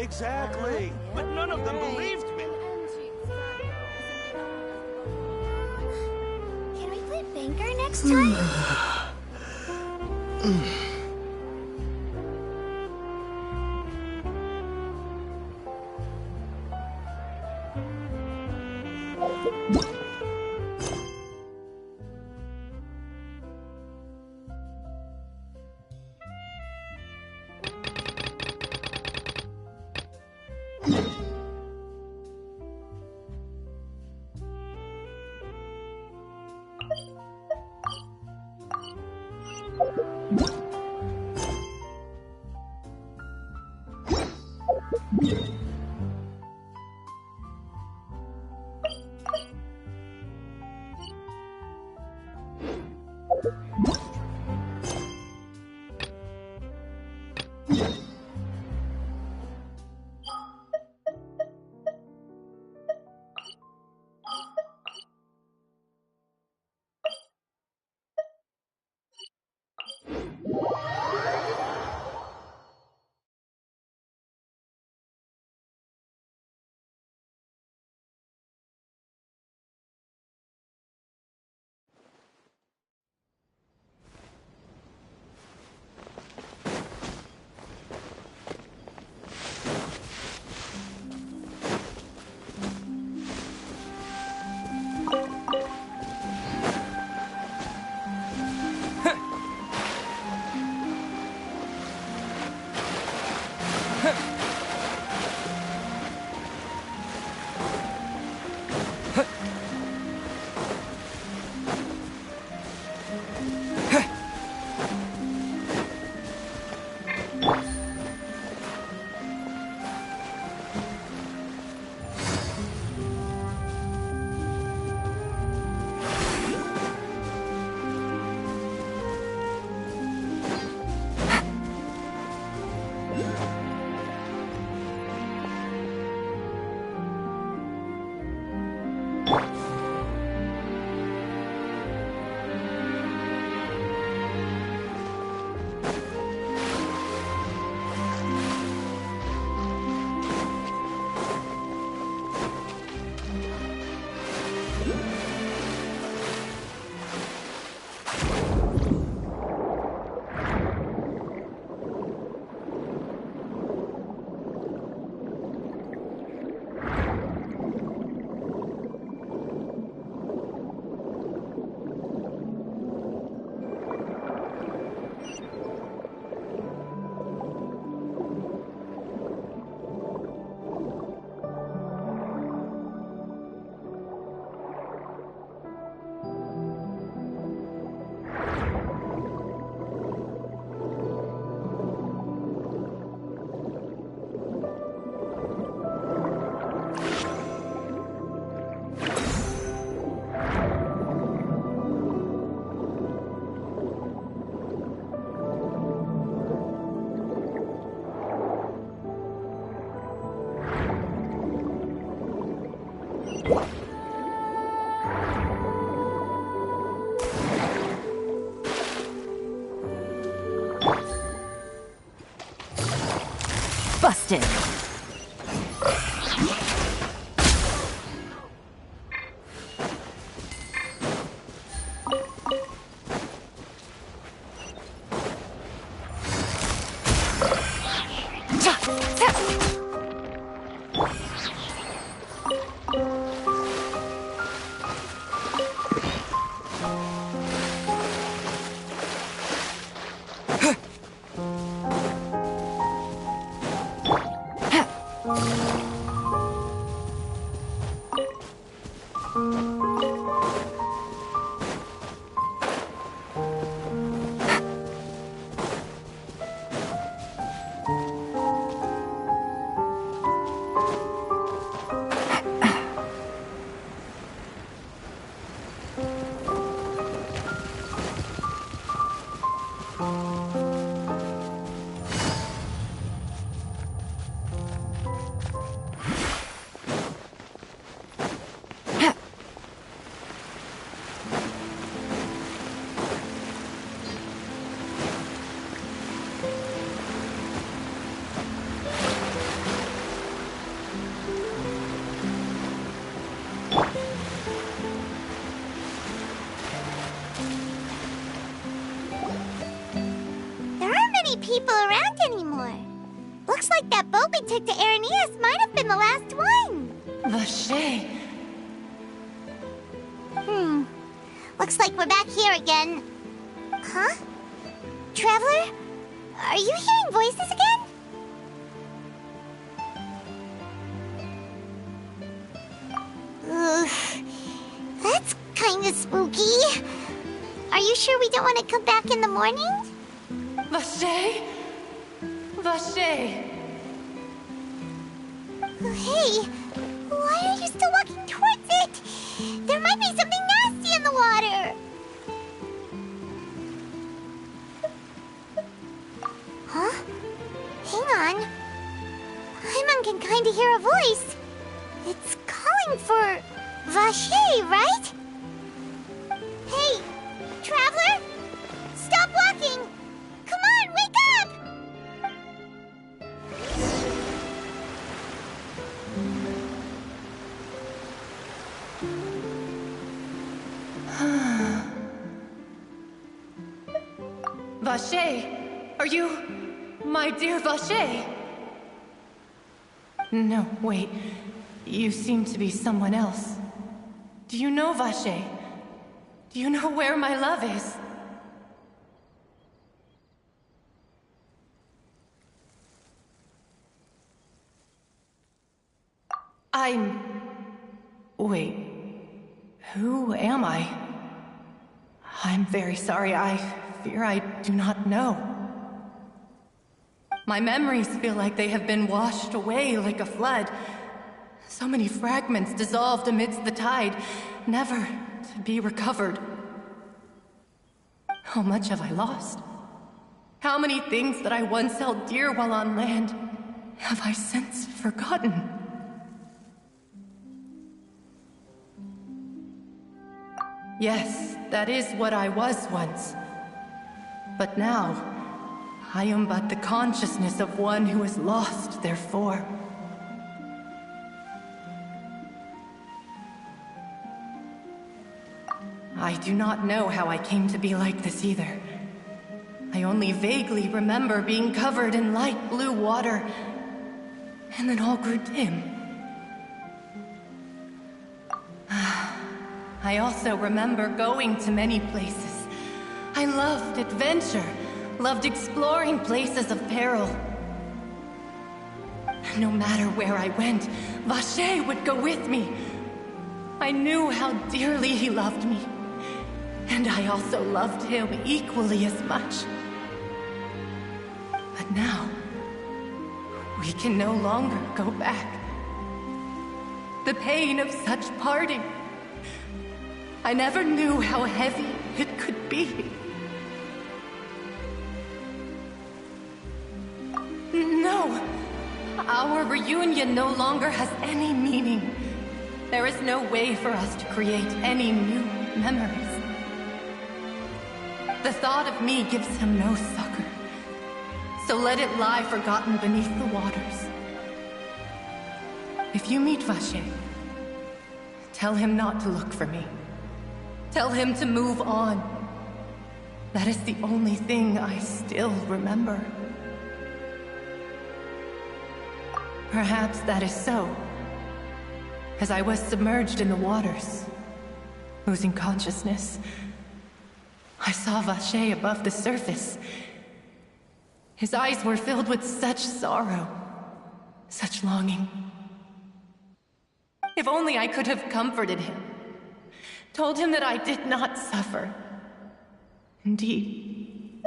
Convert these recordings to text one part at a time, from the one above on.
Exactly. But none of them believed me. Can we play banker next time? Busted. There aren't many people around anymore. Looks like that boat we took to Araneas might have been the last one. Vache. Looks like we're back here again. Huh? Traveler? Are you hearing voices again? Ugh. That's kinda spooky. Are you sure we don't want to come back in the morning? Vache? Vache. Hey, why are you still walking towards it? There might be something nasty in the water. Huh? Hang on. Paimon can kinda hear a voice. It's calling for Vache, right? Hey, Traveler! Stop walking! Come on, wake up! Vache, are you my dear Vache? No, wait. You seem to be someone else. Do you know Vache? Do you know where my love is? Wait. Who am I? I'm very sorry. I fear I do not know. My memories feel like they have been washed away like a flood. So many fragments dissolved amidst the tide, never to be recovered. How much have I lost? How many things that I once held dear while on land have I since forgotten? Yes, that is what I was once. But now, I am but the consciousness of one who is lost, therefore. I do not know how I came to be like this either. I only vaguely remember being covered in light blue water, and then all grew dim. I also remember going to many places. I loved adventure, loved exploring places of peril. No matter where I went, Vache would go with me. I knew how dearly he loved me, and I also loved him equally as much. But now, we can no longer go back. The pain of such parting, I never knew how heavy it could be. No, our reunion no longer has any meaning. There is no way for us to create any new memories. The thought of me gives him no succor, so let it lie forgotten beneath the waters. If you meet Vache, tell him not to look for me. Tell him to move on. That is the only thing I still remember. Perhaps that is so. As I was submerged in the waters, losing consciousness, I saw Vache above the surface. His eyes were filled with such sorrow, such longing. If only I could have comforted him, told him that I did not suffer. Indeed,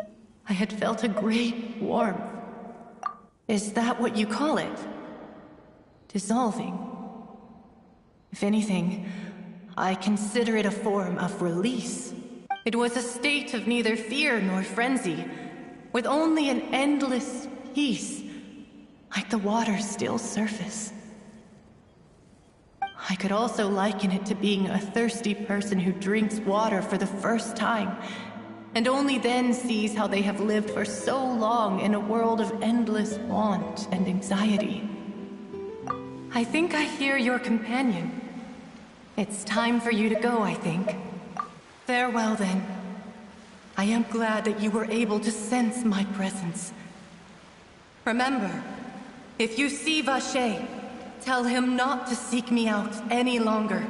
I had felt a great warmth. Is that what you call it? Dissolving? If anything, I consider it a form of release. It was a state of neither fear nor frenzy, with only an endless peace, like the water's still surface. I could also liken it to being a thirsty person who drinks water for the first time, and only then sees how they have lived for so long in a world of endless want and anxiety. I think I hear your companion. It's time for you to go, I think. Farewell, then. I am glad that you were able to sense my presence. Remember, if you see Vacher, tell him not to seek me out any longer.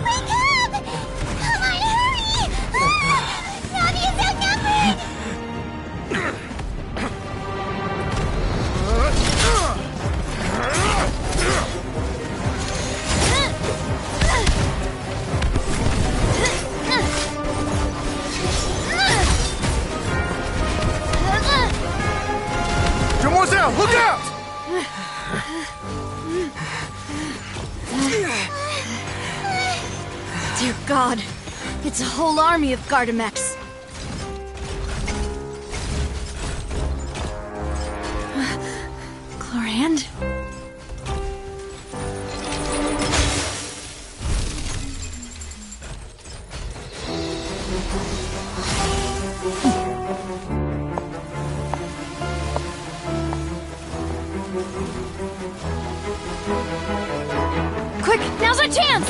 Wake up! Come on, hurry! Nami is outnumbered! Demoiselle, look out! Dear God, it's a whole army of Gardamex. Clorand? Quick, now's our chance!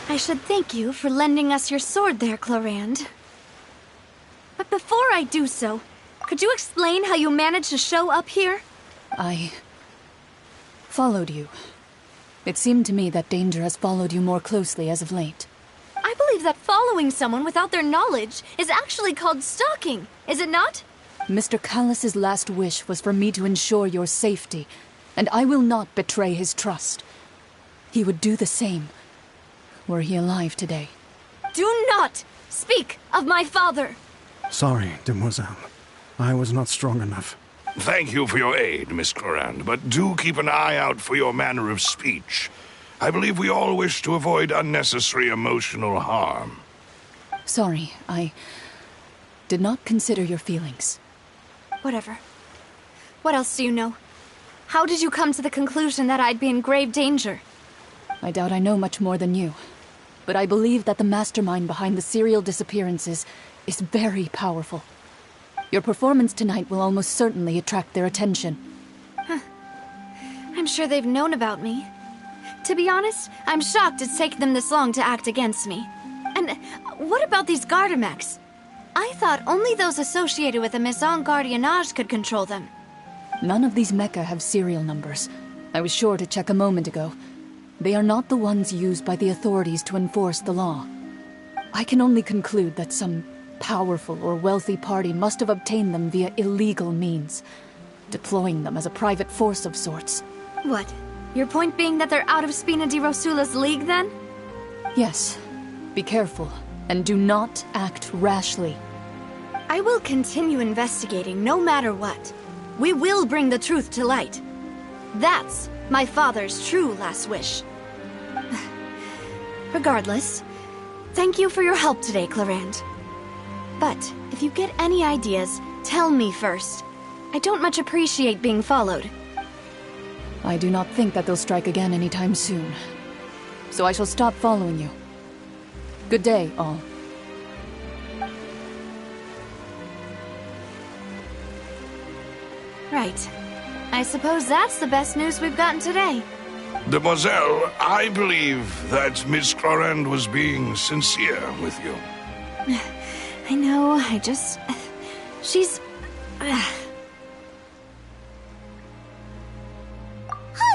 I should thank you for lending us your sword there, Clorand. But before I do so, could you explain how you managed to show up here? I followed you. It seemed to me that danger has followed you more closely as of late. I believe that following someone without their knowledge is actually called stalking, is it not? Mr. Callus's last wish was for me to ensure your safety, and I will not betray his trust. He would do the same, were he alive today. Do not speak of my father! Sorry, demoiselle. I was not strong enough. Thank you for your aid, Miss Clorand, but do keep an eye out for your manner of speech. I believe we all wish to avoid unnecessary emotional harm. Sorry, I did not consider your feelings. Whatever. What else do you know? How did you come to the conclusion that I'd be in grave danger? I doubt I know much more than you, but I believe that the mastermind behind the serial disappearances is very powerful. Your performance tonight will almost certainly attract their attention. I'm sure they've known about me. To be honest, I'm shocked it's taken them this long to act against me. And what about these Gardamex? I thought only those associated with the Maison Gardiennage could control them. None of these mecha have serial numbers. I was sure to check a moment ago. They are not the ones used by the authorities to enforce the law. I can only conclude that some powerful or wealthy party must have obtained them via illegal means, deploying them as a private force of sorts. What? Your point being that they're out of Spina di Rosula's league, then? Yes. Be careful, and do not act rashly. I will continue investigating no matter what. We will bring the truth to light. That's my father's true last wish. Regardless, thank you for your help today, Clorand. But if you get any ideas, tell me first. I don't much appreciate being followed. I do not think that they'll strike again anytime soon. So I shall stop following you. Good day, all. Right. I suppose that's the best news we've gotten today. Demoiselle, I believe that Miss Clorand was being sincere with you. I know, she's... Oh,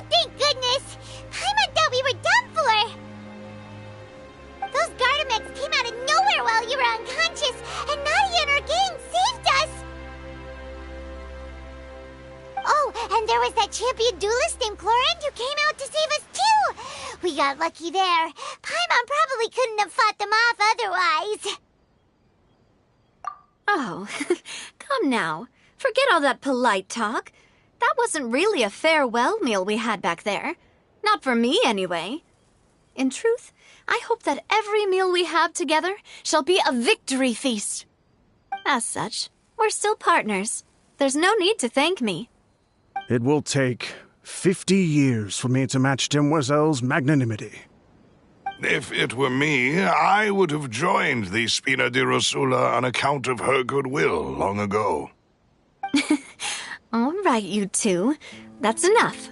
thank goodness! I thought we were done for! Gardamex came out of nowhere while you were unconscious, and Nadia and her gang saved us! Oh, and there was that champion duelist named Chlorine who came out to save us too! We got lucky there. Paimon probably couldn't have fought them off otherwise. Oh, come now. Forget all that polite talk. That wasn't really a farewell meal we had back there. Not for me, anyway. In truth, I hope that every meal we have together shall be a victory feast. As such, we're still partners. There's no need to thank me. It will take 50 years for me to match Demoiselle's magnanimity. If it were me, I would have joined the Spina di Rosula on account of her goodwill long ago. All right, you two. That's enough.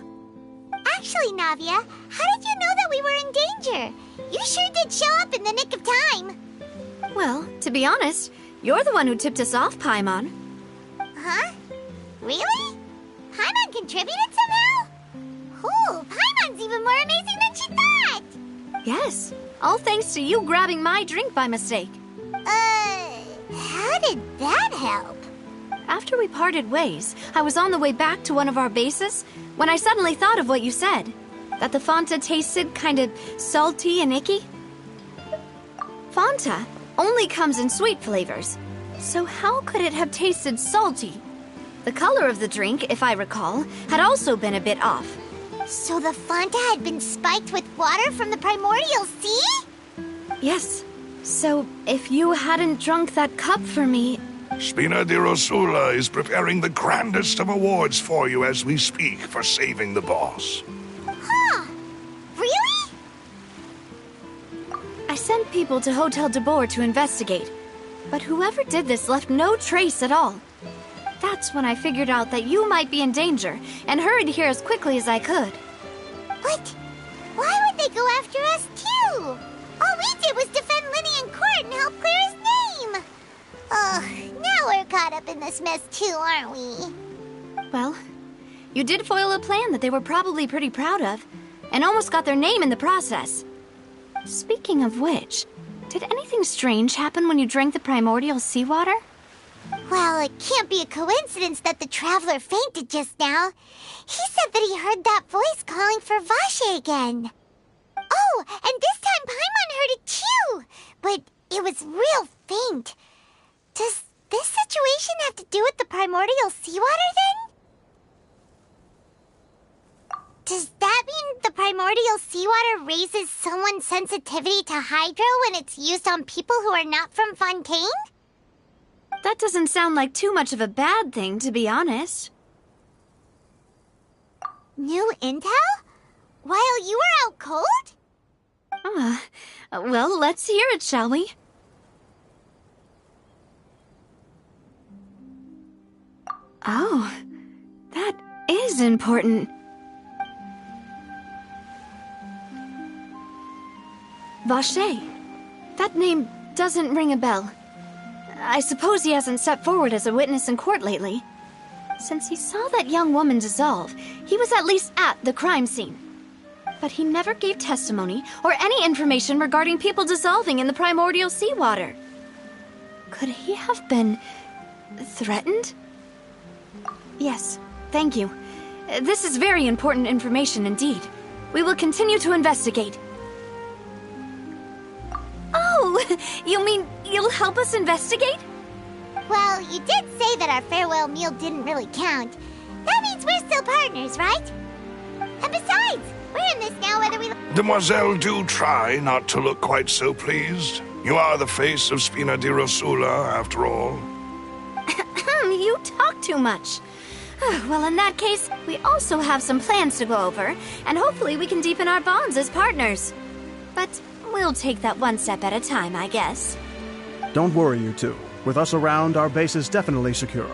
Actually, Navia, how did you know that we were in danger? You sure did show up in the nick of time. Well, to be honest, you're the one who tipped us off, Paimon. Huh? Really? Paimon contributed somehow? Ooh, Paimon's even more amazing than she thought! Yes, all thanks to you grabbing my drink by mistake. How did that help? After we parted ways, I was on the way back to one of our bases when I suddenly thought of what you said. That the Fanta tasted kind of salty and icky. Fanta only comes in sweet flavors, so how could it have tasted salty? The color of the drink, if I recall, had also been a bit off. So the Fanta had been spiked with water from the primordial sea? Yes. So if you hadn't drunk that cup for me... Spina di Rosula is preparing the grandest of awards for you as we speak for saving the boss. Huh. Really? I sent people to Hotel de Boer to investigate, but whoever did this left no trace at all. That's when I figured out that you might be in danger and hurried here as quickly as I could. What? Why would they go after us too? All we did was defend Linny in court and help clear his name. Ugh, now we're caught up in this mess too, aren't we? Well, you did foil a plan that they were probably pretty proud of, and almost got their name in the process. Speaking of which, did anything strange happen when you drank the primordial seawater? Well, it can't be a coincidence that the traveler fainted just now. He said that he heard that voice calling for Vache again. Oh, and this time Paimon heard it too, but it was real faint. Does this situation have to do with the primordial seawater then? Does that mean the primordial seawater raises someone's sensitivity to hydro when it's used on people who are not from Fontaine? That doesn't sound like too much of a bad thing, to be honest. New intel? While you were out cold? Well, let's hear it, shall we? Oh, that is important. Vache. That name doesn't ring a bell. I suppose he hasn't stepped forward as a witness in court lately. Since he saw that young woman dissolve, he was at least at the crime scene. But he never gave testimony or any information regarding people dissolving in the primordial seawater. Could he have been threatened? Yes, thank you. This is very important information indeed. We will continue to investigate. Oh, you mean you'll help us investigate? Well, you did say that our farewell meal didn't really count. That means we're still partners, right? And besides, we're in this now whether we... Demoiselle, do try not to look quite so pleased. You are the face of Spina di Rosula, after all. You talk too much. Well, in that case, we also have some plans to go over, and hopefully we can deepen our bonds as partners. But we'll take that one step at a time, I guess. Don't worry, you two. With us around, our base is definitely secure.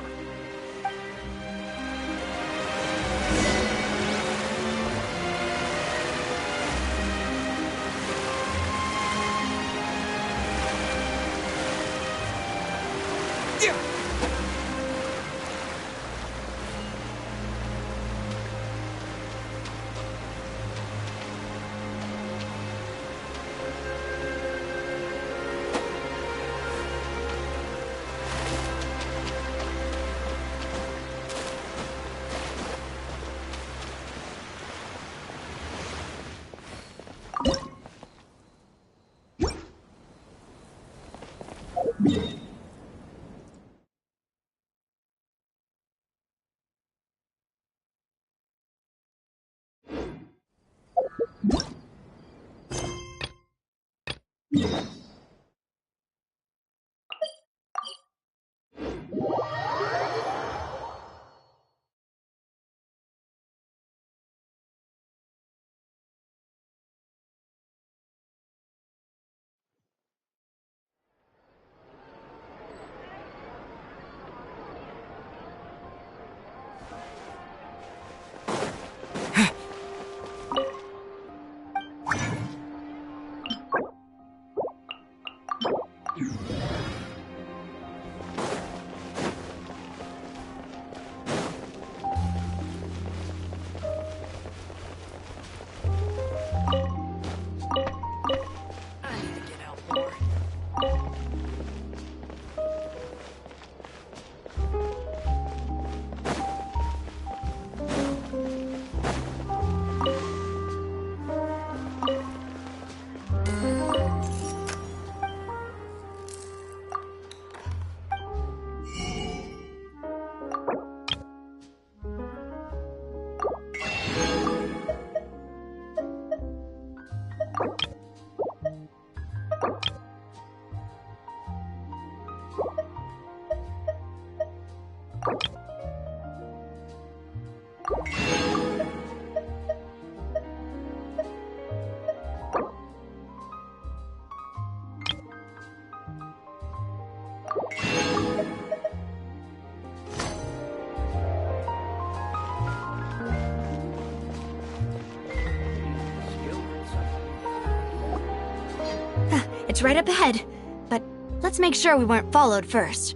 It's right up ahead, but let's make sure we weren't followed first.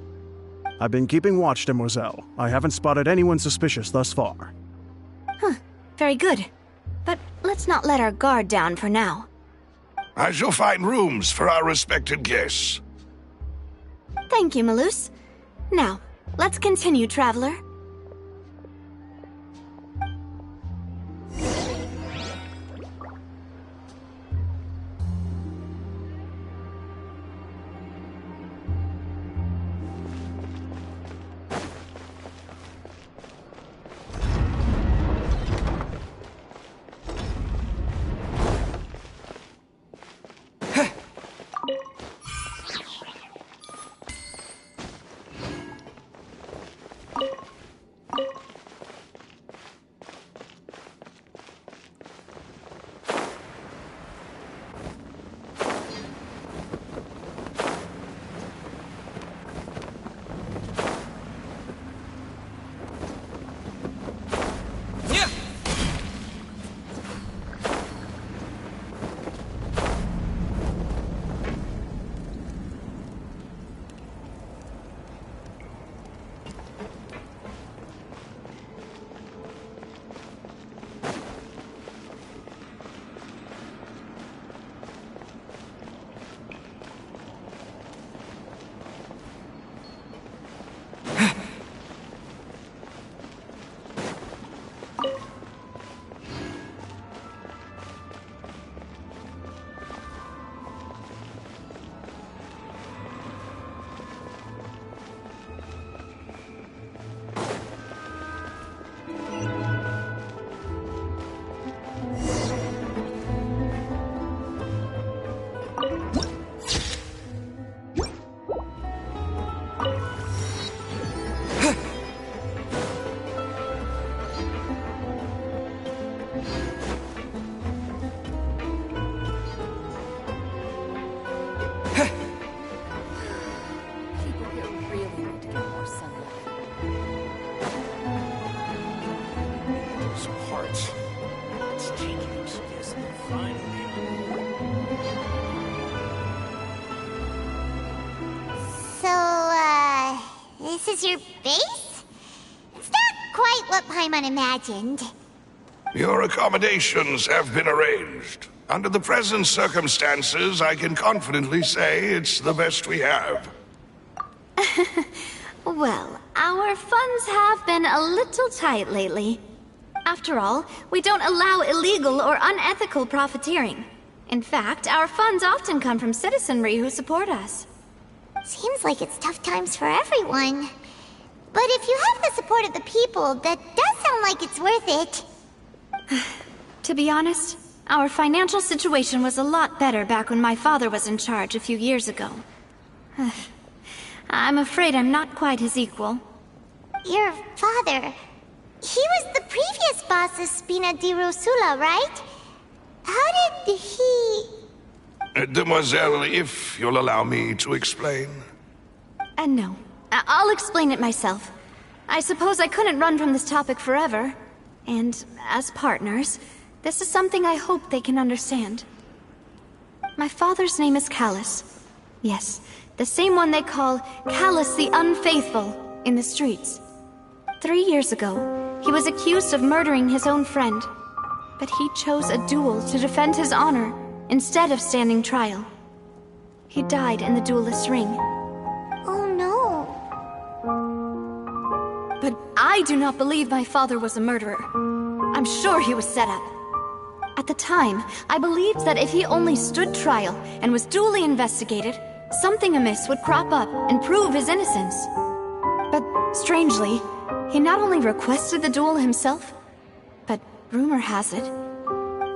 I've been keeping watch, demoiselle. I haven't spotted anyone suspicious thus far. Very good. But let's not let our guard down for now. I shall find rooms for our respected guests. Thank you, Malus. Now, let's continue, traveler. This is your base? It's not quite what Paimon imagined. Your accommodations have been arranged. Under the present circumstances, I can confidently say it's the best we have. Well, our funds have been a little tight lately. After all, we don't allow illegal or unethical profiteering. In fact, our funds often come from citizenry who support us. Seems like it's tough times for everyone. But if you have the support of the people, that does sound like it's worth it. To be honest, our financial situation was a lot better back when my father was in charge a few years ago. I'm afraid I'm not quite his equal. Your father... he was the previous boss of Spina di Rosula, right? How did he... Demoiselle, if you'll allow me to explain. No. I'll explain it myself. I suppose I couldn't run from this topic forever. And, as partners, this is something I hope they can understand. My father's name is Callus. Yes, the same one they call Callus the Unfaithful in the streets. 3 years ago, he was accused of murdering his own friend. But he chose a duel to defend his honor instead of standing trial. He died in the duelist's ring. Oh no. But I do not believe my father was a murderer. I'm sure he was set up. At the time, I believed that if he only stood trial and was duly investigated, something amiss would crop up and prove his innocence. But strangely, he not only requested the duel himself, but rumor has it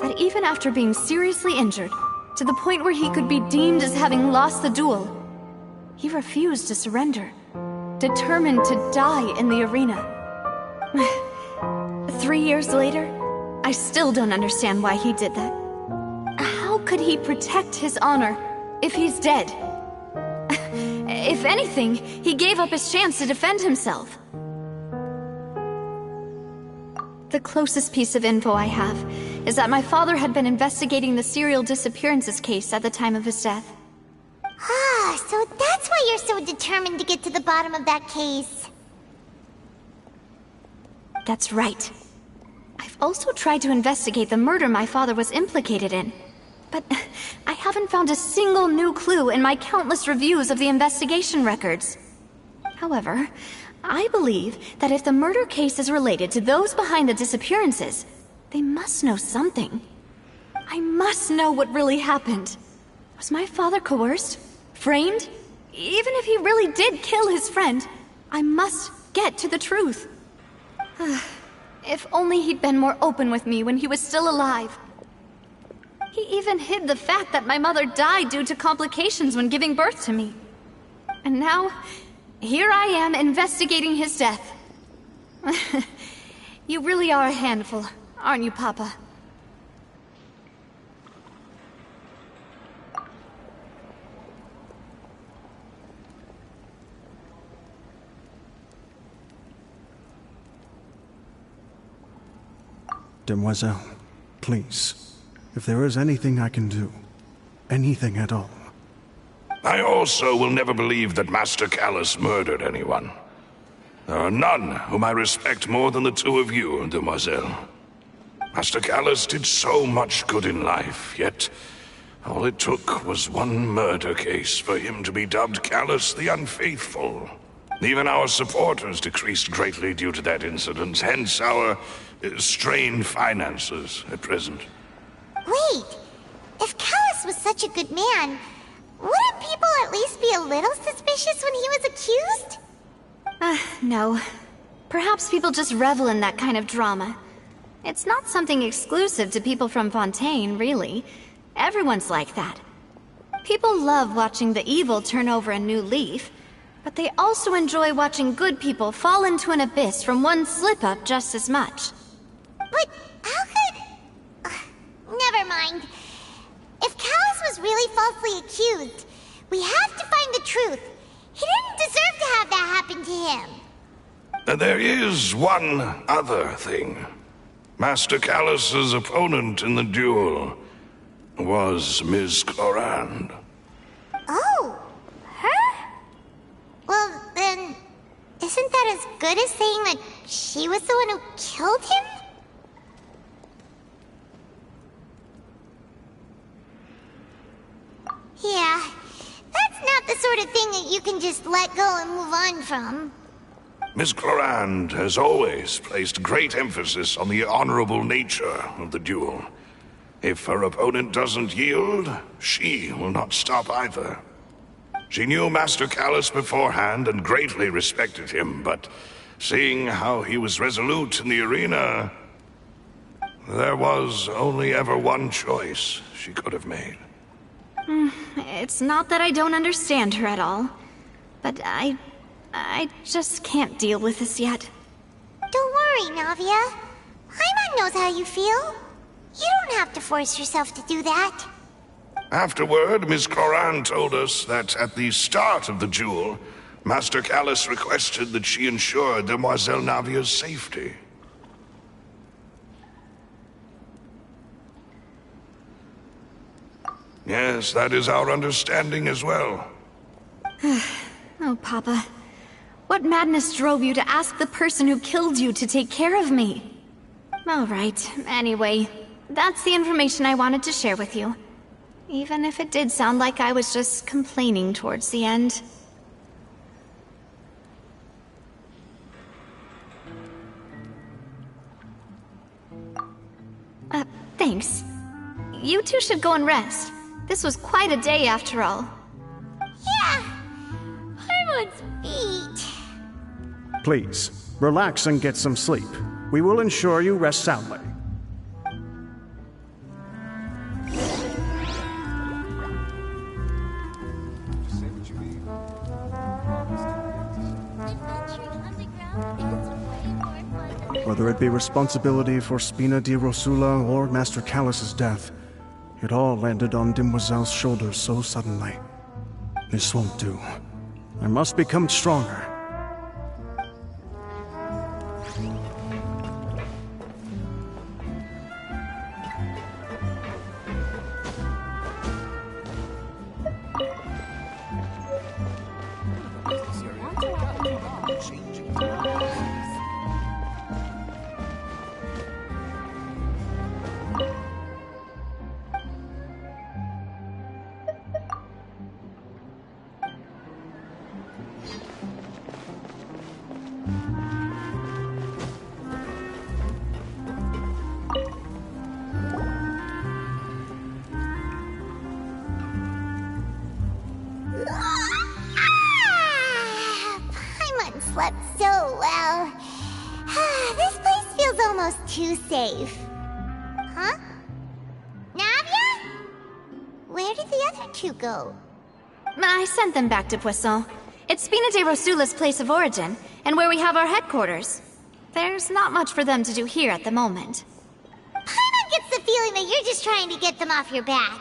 that even after being seriously injured, to the point where he could be deemed as having lost the duel, he refused to surrender, determined to die in the arena. 3 years later, I still don't understand why he did that. How could he protect his honor if he's dead? If anything, he gave up his chance to defend himself. The closest piece of info I have is that my father had been investigating the serial disappearances case at the time of his death. Ah, so that's why you're so determined to get to the bottom of that case. That's right. I've also tried to investigate the murder my father was implicated in, but I haven't found a single new clue in my countless reviews of the investigation records. However, I believe that if the murder case is related to those behind the disappearances, they must know something. I must know what really happened. Was my father coerced? Framed? Even if he really did kill his friend, I must get to the truth. If only he'd been more open with me when he was still alive. He even hid the fact that my mother died due to complications when giving birth to me. And now, here I am investigating his death. You really are a handful, aren't you, Papa? Demoiselle, please, if there is anything I can do, anything at all. I also will never believe that Master Callus murdered anyone. There are none whom I respect more than the two of you, Demoiselle. Master Callus did so much good in life, yet all it took was one murder case for him to be dubbed Callus the Unfaithful. Even our supporters decreased greatly due to that incident, hence our strained finances at present. Wait, if Callus was such a good man, wouldn't people at least be a little suspicious when he was accused? No. Perhaps people just revel in that kind of drama. It's not something exclusive to people from Fontaine, really. Everyone's like that. People love watching the evil turn over a new leaf, but they also enjoy watching good people fall into an abyss from one slip-up just as much. But how could... never mind. If Callus was really falsely accused, we have to find the truth. He didn't deserve to have that happen to him. There is one other thing. Master Callus's opponent in the duel was Ms. Clorand. Oh, her? Well, then, isn't that as good as saying that she was the one who killed him? Yeah, that's not the sort of thing that you can just let go and move on from. Ms. Clorand has always placed great emphasis on the honorable nature of the duel. If her opponent doesn't yield, she will not stop either. She knew Master Callus beforehand and greatly respected him, but seeing how he was resolute in the arena, there was only ever one choice she could have made. It's not that I don't understand her at all, but I just can't deal with this yet. Don't worry, Navia. Paimon knows how you feel. You don't have to force yourself to do that. Afterward, Ms. Clorand told us that at the start of the duel, Master Callus requested that she ensure Demoiselle Navia's safety. Yes, that is our understanding as well. Oh, Papa. What madness drove you to ask the person who killed you to take care of me? All right, anyway, that's the information I wanted to share with you. Even if it did sound like I was just complaining towards the end. Thanks. You two should go and rest. This was quite a day after all. Yeah, Paimon's beat. Please, relax and get some sleep. We will ensure you rest soundly. Whether it be responsibility for Spina di Rosula or Master Callus's death, it all landed on Demoiselle's shoulders so suddenly. This won't do. I must become stronger. Paimon slept so well. This place feels almost too safe. Huh? Navia? Where did the other two go? I sent them back to Poisson. It's Spina de Rosula's place of origin, and where we have our headquarters. There's not much for them to do here at the moment. Paimon gets the feeling that you're just trying to get them off your back.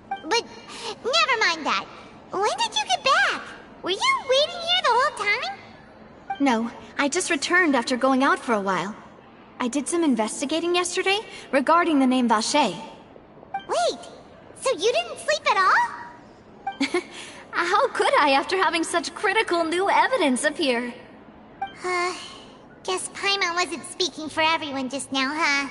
But never mind that. When did you get back? Were you waiting here the whole time? No, I just returned after going out for a while. I did some investigating yesterday regarding the name Vache. Wait, so you didn't sleep at all? How could I after having such critical new evidence appear? Guess Paimon wasn't speaking for everyone just now, huh?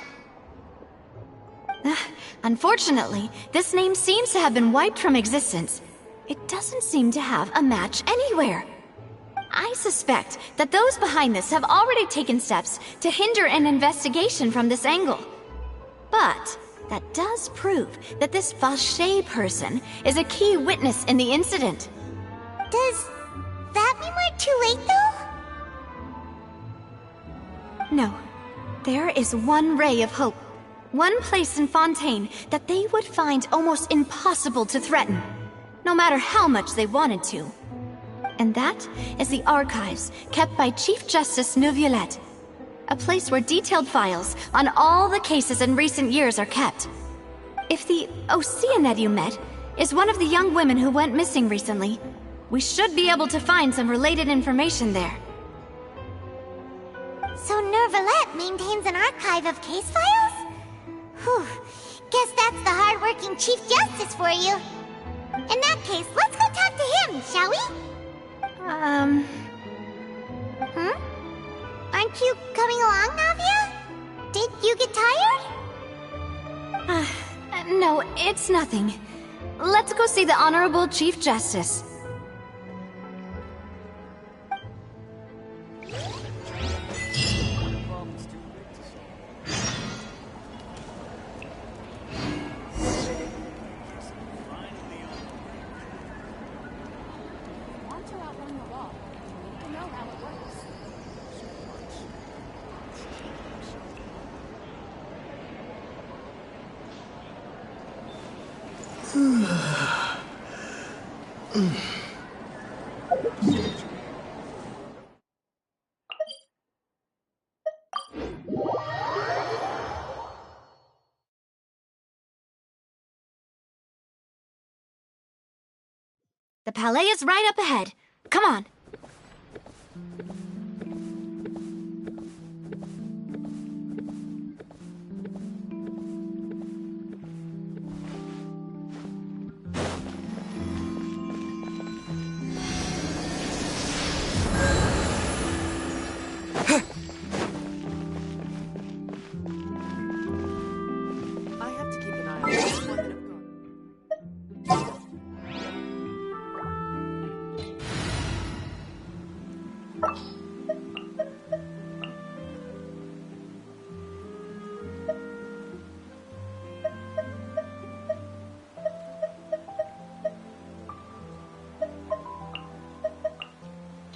Unfortunately, this name seems to have been wiped from existence. It doesn't seem to have a match anywhere. I suspect that those behind this have already taken steps to hinder an investigation from this angle. But that does prove that this Vache person is a key witness in the incident. Does that mean we're too late, though? No. There is one ray of hope. One place in Fontaine that they would find almost impossible to threaten, no matter how much they wanted to. And that is the archives kept by Chief Justice Neuvillette, a place where detailed files on all the cases in recent years are kept. If the Oceanette you met is one of the young women who went missing recently, we should be able to find some related information there. So Neuvillette maintains an archive of case files? Whew, guess that's the hard-working Chief Justice for you. In that case, let's go talk to him, shall we? Aren't you coming along, Navia? Did you get tired? No, it's nothing. Let's go see the Honorable Chief Justice. The Palais is right up ahead. Come on.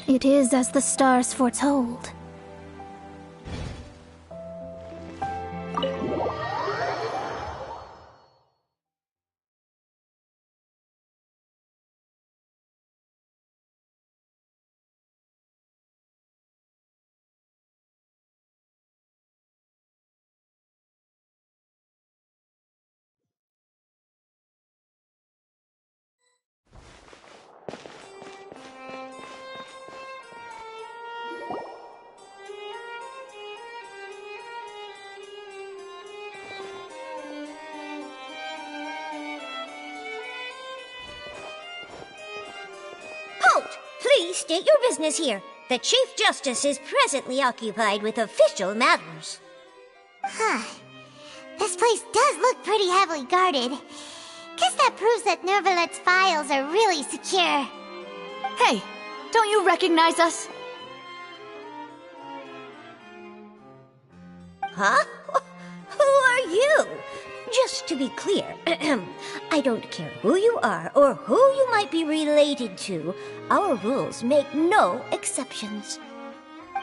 It is as the stars foretold. Please state your business here. The Chief Justice is presently occupied with official matters. Huh. This place does look pretty heavily guarded. Guess that proves that Nervalet's files are really secure. Hey, don't you recognize us? Huh? Who are you? Just to be clear, I don't care who you are or who you might be related to. Our rules make no exceptions.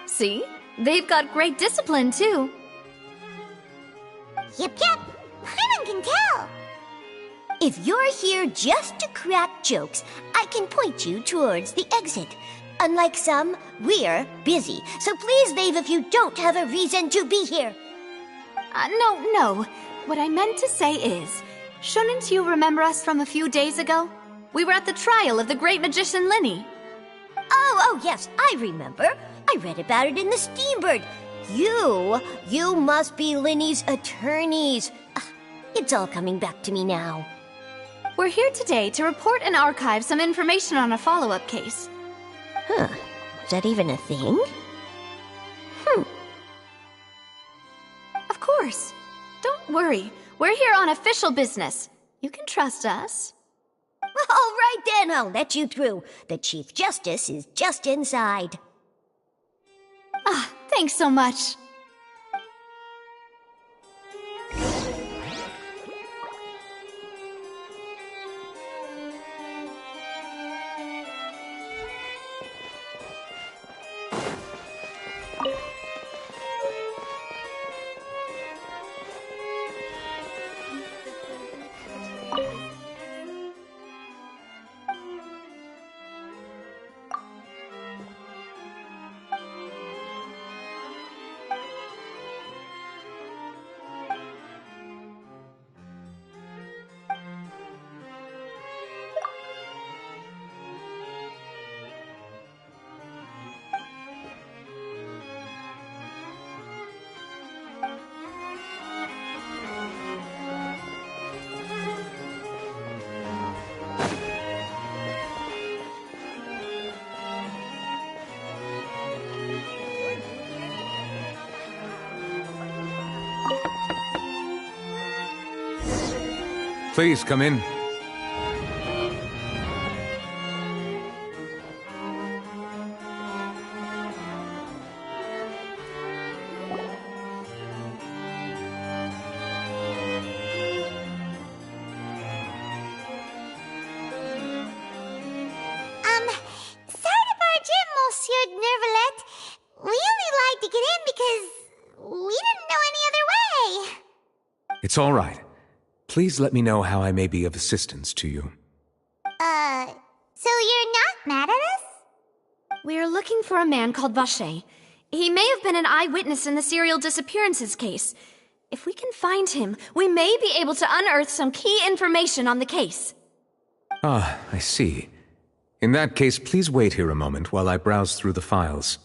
See? They've got great discipline, too. Yep. Paimon can tell. If you're here just to crack jokes, I can point you towards the exit. Unlike some, we're busy, so please leave if you don't have a reason to be here. No. What I meant to say is, shouldn't you remember us from a few days ago? We were at the trial of the great magician Linny. Oh, yes, I remember. I read about it in the Steambird. You must be Linny's attorneys. It's all coming back to me now. We're here today to report and archive some information on a follow-up case. Huh. Is that even a thing? Of course. Don't worry. We're here on official business. You can trust us. All right then, I'll let you through. The Chief Justice is just inside. Thanks so much. Please come in. Sorry to barge in, Monsieur Nervalet. We only lied to get in because we didn't know any other way. It's all right. Please let me know how I may be of assistance to you. So you're not mad at us? We're looking for a man called Vache. He may have been an eyewitness in the serial disappearances case. If we can find him, we may be able to unearth some key information on the case. Ah, I see. In that case, please wait here a moment while I browse through the files.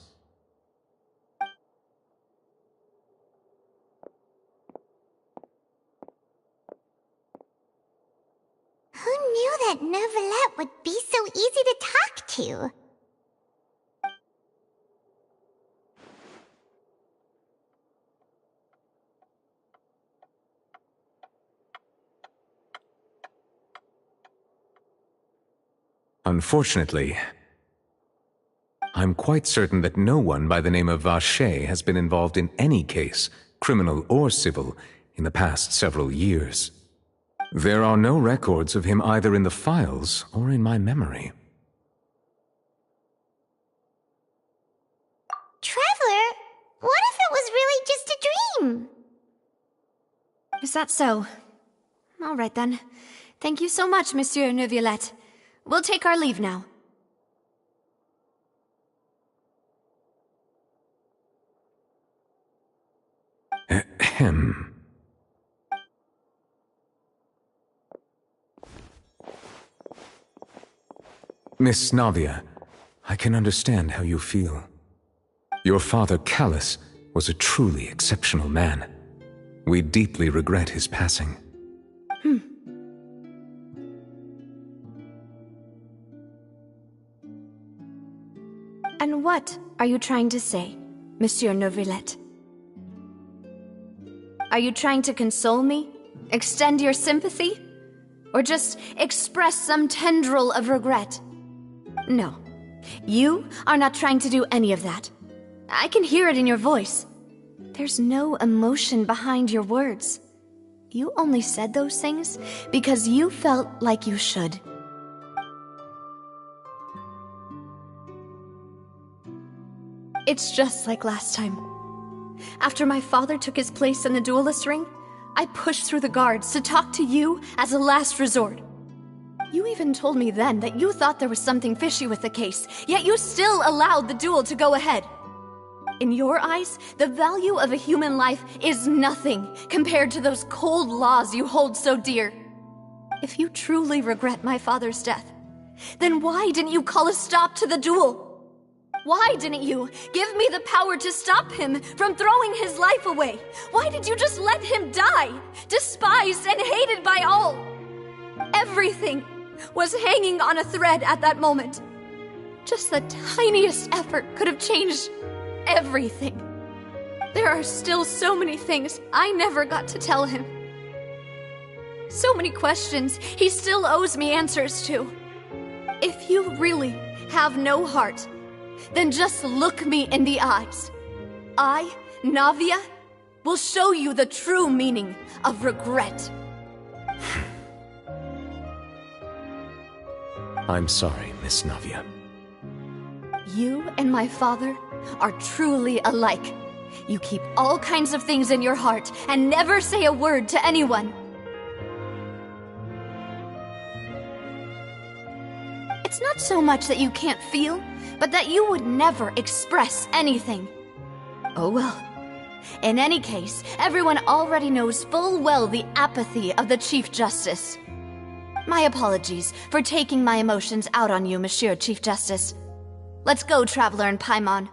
Who knew that Nervalet would be so easy to talk to? Unfortunately, I'm quite certain that no one by the name of Vache has been involved in any case, criminal or civil, in the past several years. There are no records of him either in the files or in my memory. it was really just a dream. Is that so? All right then. Thank you so much, Monsieur Neuvillette. We'll take our leave now. Ahem. Miss Navia, I can understand how you feel. Your father, Callus, was a truly exceptional man. We deeply regret his passing. And what are you trying to say, Monsieur Neuvillette? Are you trying to console me? Extend your sympathy? Or just express some tendril of regret? No. You are not trying to do any of that. I can hear it in your voice. There's no emotion behind your words. You only said those things because you felt like you should. It's just like last time. After my father took his place in the duelist ring, I pushed through the guards to talk to you as a last resort. You even told me then that you thought there was something fishy with the case, yet you still allowed the duel to go ahead. In your eyes, the value of a human life is nothing compared to those cold laws you hold so dear. If you truly regret my father's death, then why didn't you call a stop to the duel? Why didn't you give me the power to stop him from throwing his life away? Why did you just let him die, despised and hated by all? Everything was hanging on a thread at that moment. Just the tiniest effort could have changed everything. There are still so many things I never got to tell him. So many questions he still owes me answers to. If you really have no heart, then just look me in the eyes. I, Navia, will show you the true meaning of regret. I'm sorry, Miss Navia. You and my father are truly alike. You keep all kinds of things in your heart and never say a word to anyone. It's not so much that you can't feel, but that you would never express anything. Oh well. In any case, everyone already knows full well the apathy of the Chief Justice. My apologies for taking my emotions out on you, Monsieur Chief Justice. Let's go, Traveler and Paimon.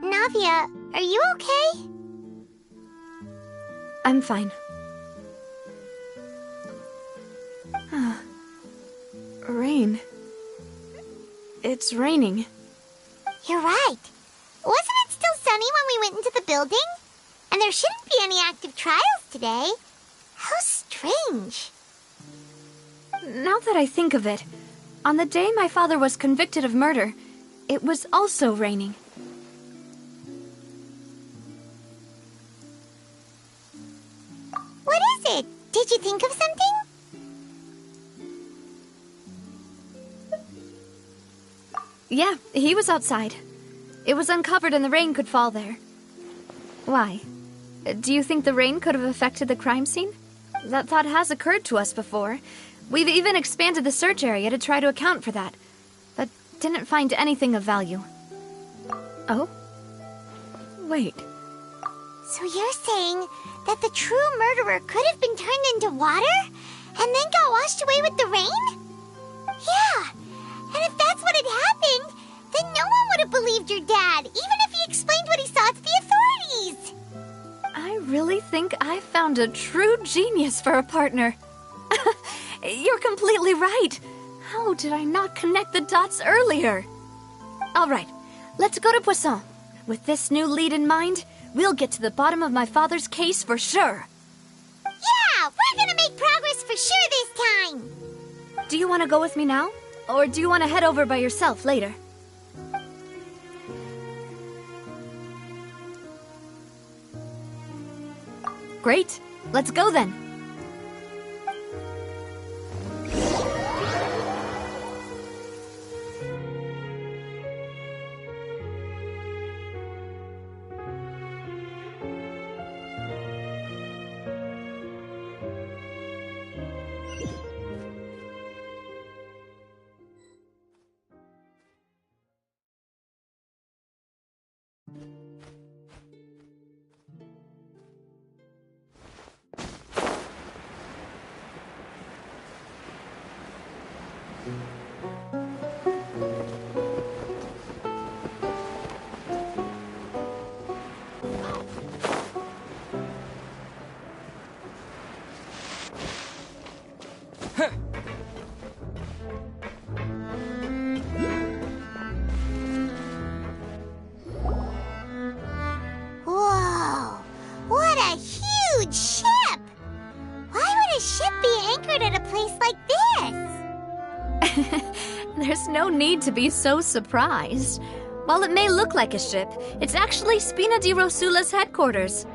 Navia, are you okay? I'm fine. Rain. It's raining. You're right. Wasn't it still sunny when we went into the building? And there shouldn't be any active trials today. How strange. Now that I think of it, on the day my father was convicted of murder, it was also raining. What is it? Did you think of something? Yeah, he was outside. It was uncovered and the rain could fall there. Why? Do you think the rain could have affected the crime scene? That thought has occurred to us before. We've even expanded the search area to try to account for that, but didn't find anything of value. Oh? Wait. So you're saying that the true murderer could have been turned into water and then got washed away with the rain? Yeah, and if that's what had happened, then no one would have believed your dad, even if he explained what he saw to the authorities. I really think I've found a true genius for a partner. You're completely right. How did I not connect the dots earlier? All right, let's go to Poisson. With this new lead in mind, we'll get to the bottom of my father's case for sure. Yeah, we're gonna make progress for sure this time. Do you want to go with me now? Or do you want to head over by yourself later? Great. Let's go then. Whoa, what a huge ship! Why would a ship be anchored at a place like this? There's no need to be so surprised. While it may look like a ship, it's actually Spina di Rosula's headquarters.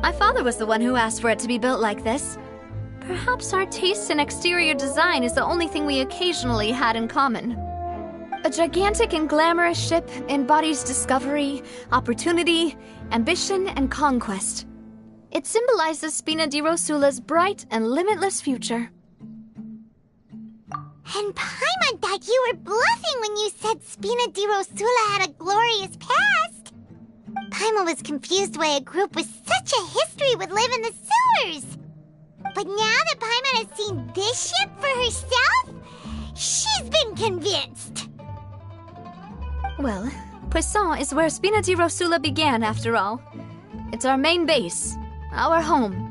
My father was the one who asked for it to be built like this. Perhaps our taste in exterior design is the only thing we occasionally had in common. A gigantic and glamorous ship embodies discovery, opportunity, ambition, and conquest. It symbolizes Spina di Rosula's bright and limitless future. And Paimon thought you were bluffing when you said Spina di Rosula had a glorious past. Paimon was confused why a group with such a history would live in the sewers. But now that Paimon has seen this ship for herself, she's been convinced. Well, Poisson is where Spina di Rosula began, after all. It's our main base, our home.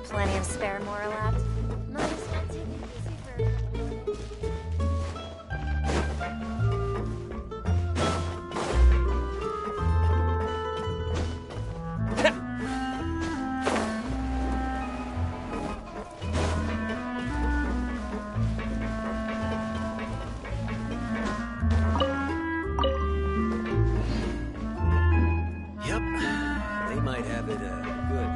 Plenty of spare more left. Might as well take it easy for... Yep, they might have it good.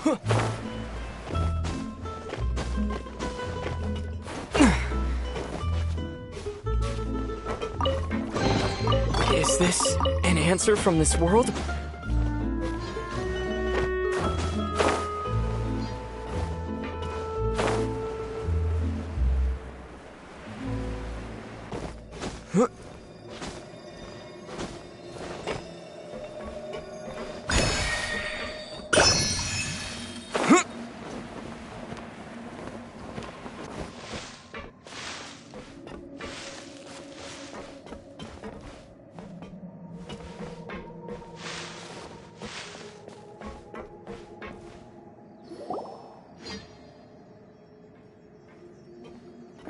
Is this an answer from this world?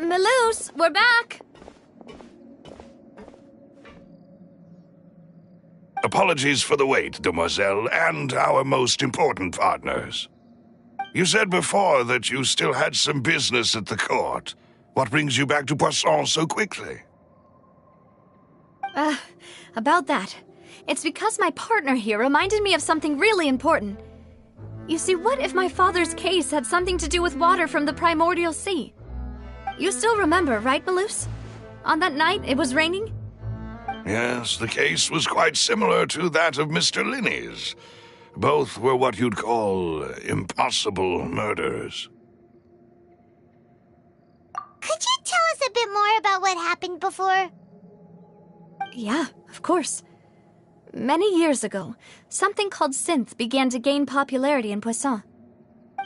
Maloose, we're back! Apologies for the wait, demoiselle, and our most important partners. You said before that you still had some business at the court. What brings you back to Poisson so quickly? About that. It's because my partner here reminded me of something really important. You see, what if my father's case had something to do with water from the primordial sea? You still remember, right, Maloose? On that night, it was raining? Yes, the case was quite similar to that of Mr. Linney's. Both were what you'd call impossible murders. Could you tell us a bit more about what happened before? Yeah, of course. Many years ago, something called synth began to gain popularity in Poisson.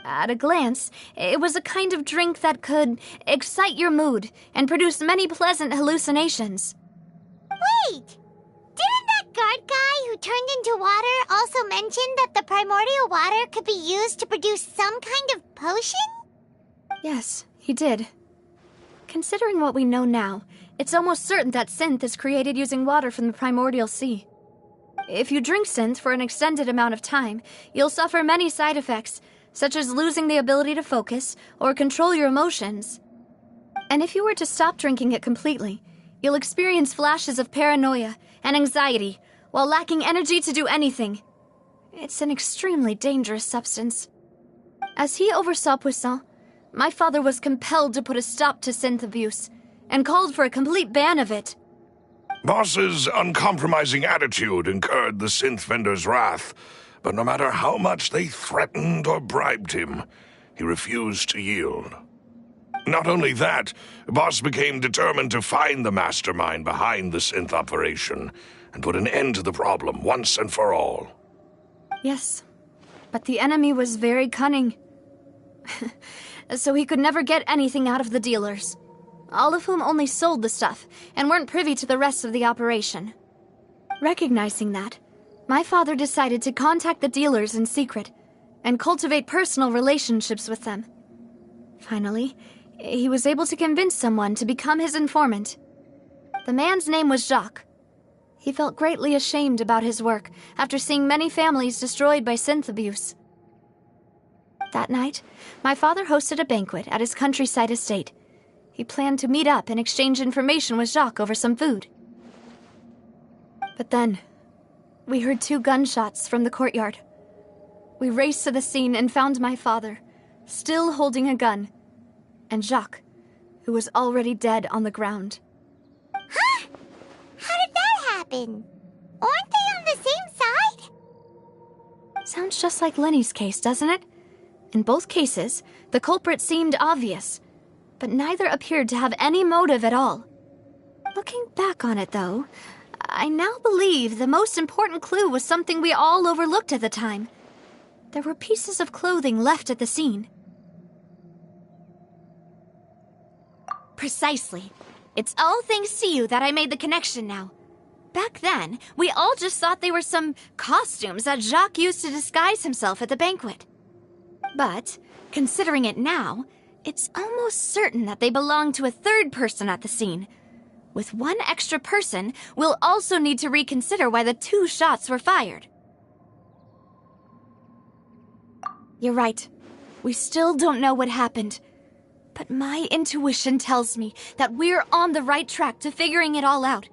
At a glance, it was a kind of drink that could excite your mood and produce many pleasant hallucinations. Wait! Didn't that guard guy who turned into water also mention that the primordial water could be used to produce some kind of potion? Yes, he did. Considering what we know now, it's almost certain that synth is created using water from the primordial sea. If you drink synth for an extended amount of time, you'll suffer many side effects, such as losing the ability to focus or control your emotions. And if you were to stop drinking it completely, you'll experience flashes of paranoia and anxiety while lacking energy to do anything. It's an extremely dangerous substance. As he oversaw Poisson, my father was compelled to put a stop to synth abuse and called for a complete ban of it. Boss's uncompromising attitude incurred the synth vendor's wrath, but no matter how much they threatened or bribed him, he refused to yield. Not only that, Boss became determined to find the mastermind behind the synth operation and put an end to the problem once and for all. Yes, but the enemy was very cunning. So he could never get anything out of the dealers, all of whom only sold the stuff and weren't privy to the rest of the operation. Recognizing that, my father decided to contact the dealers in secret and cultivate personal relationships with them. Finally, he was able to convince someone to become his informant. The man's name was Jacques. He felt greatly ashamed about his work after seeing many families destroyed by synth abuse. That night, my father hosted a banquet at his countryside estate. He planned to meet up and exchange information with Jacques over some food. But then, we heard 2 gunshots from the courtyard. We raced to the scene and found my father, still holding a gun, and Jacques, who was already dead on the ground. Huh? How did that happen? Aren't they on the same side? Sounds just like Lenny's case, doesn't it? In both cases, the culprit seemed obvious, but neither appeared to have any motive at all. Looking back on it, though, I now believe the most important clue was something we all overlooked at the time. There were pieces of clothing left at the scene. Precisely. It's all thanks to you that I made the connection now. Back then, we all just thought they were some costumes that Jacques used to disguise himself at the banquet. But, considering it now, it's almost certain that they belong to a third person at the scene. With one extra person, we'll also need to reconsider why the 2 shots were fired. You're right. We still don't know what happened. But my intuition tells me that we're on the right track to figuring it all out.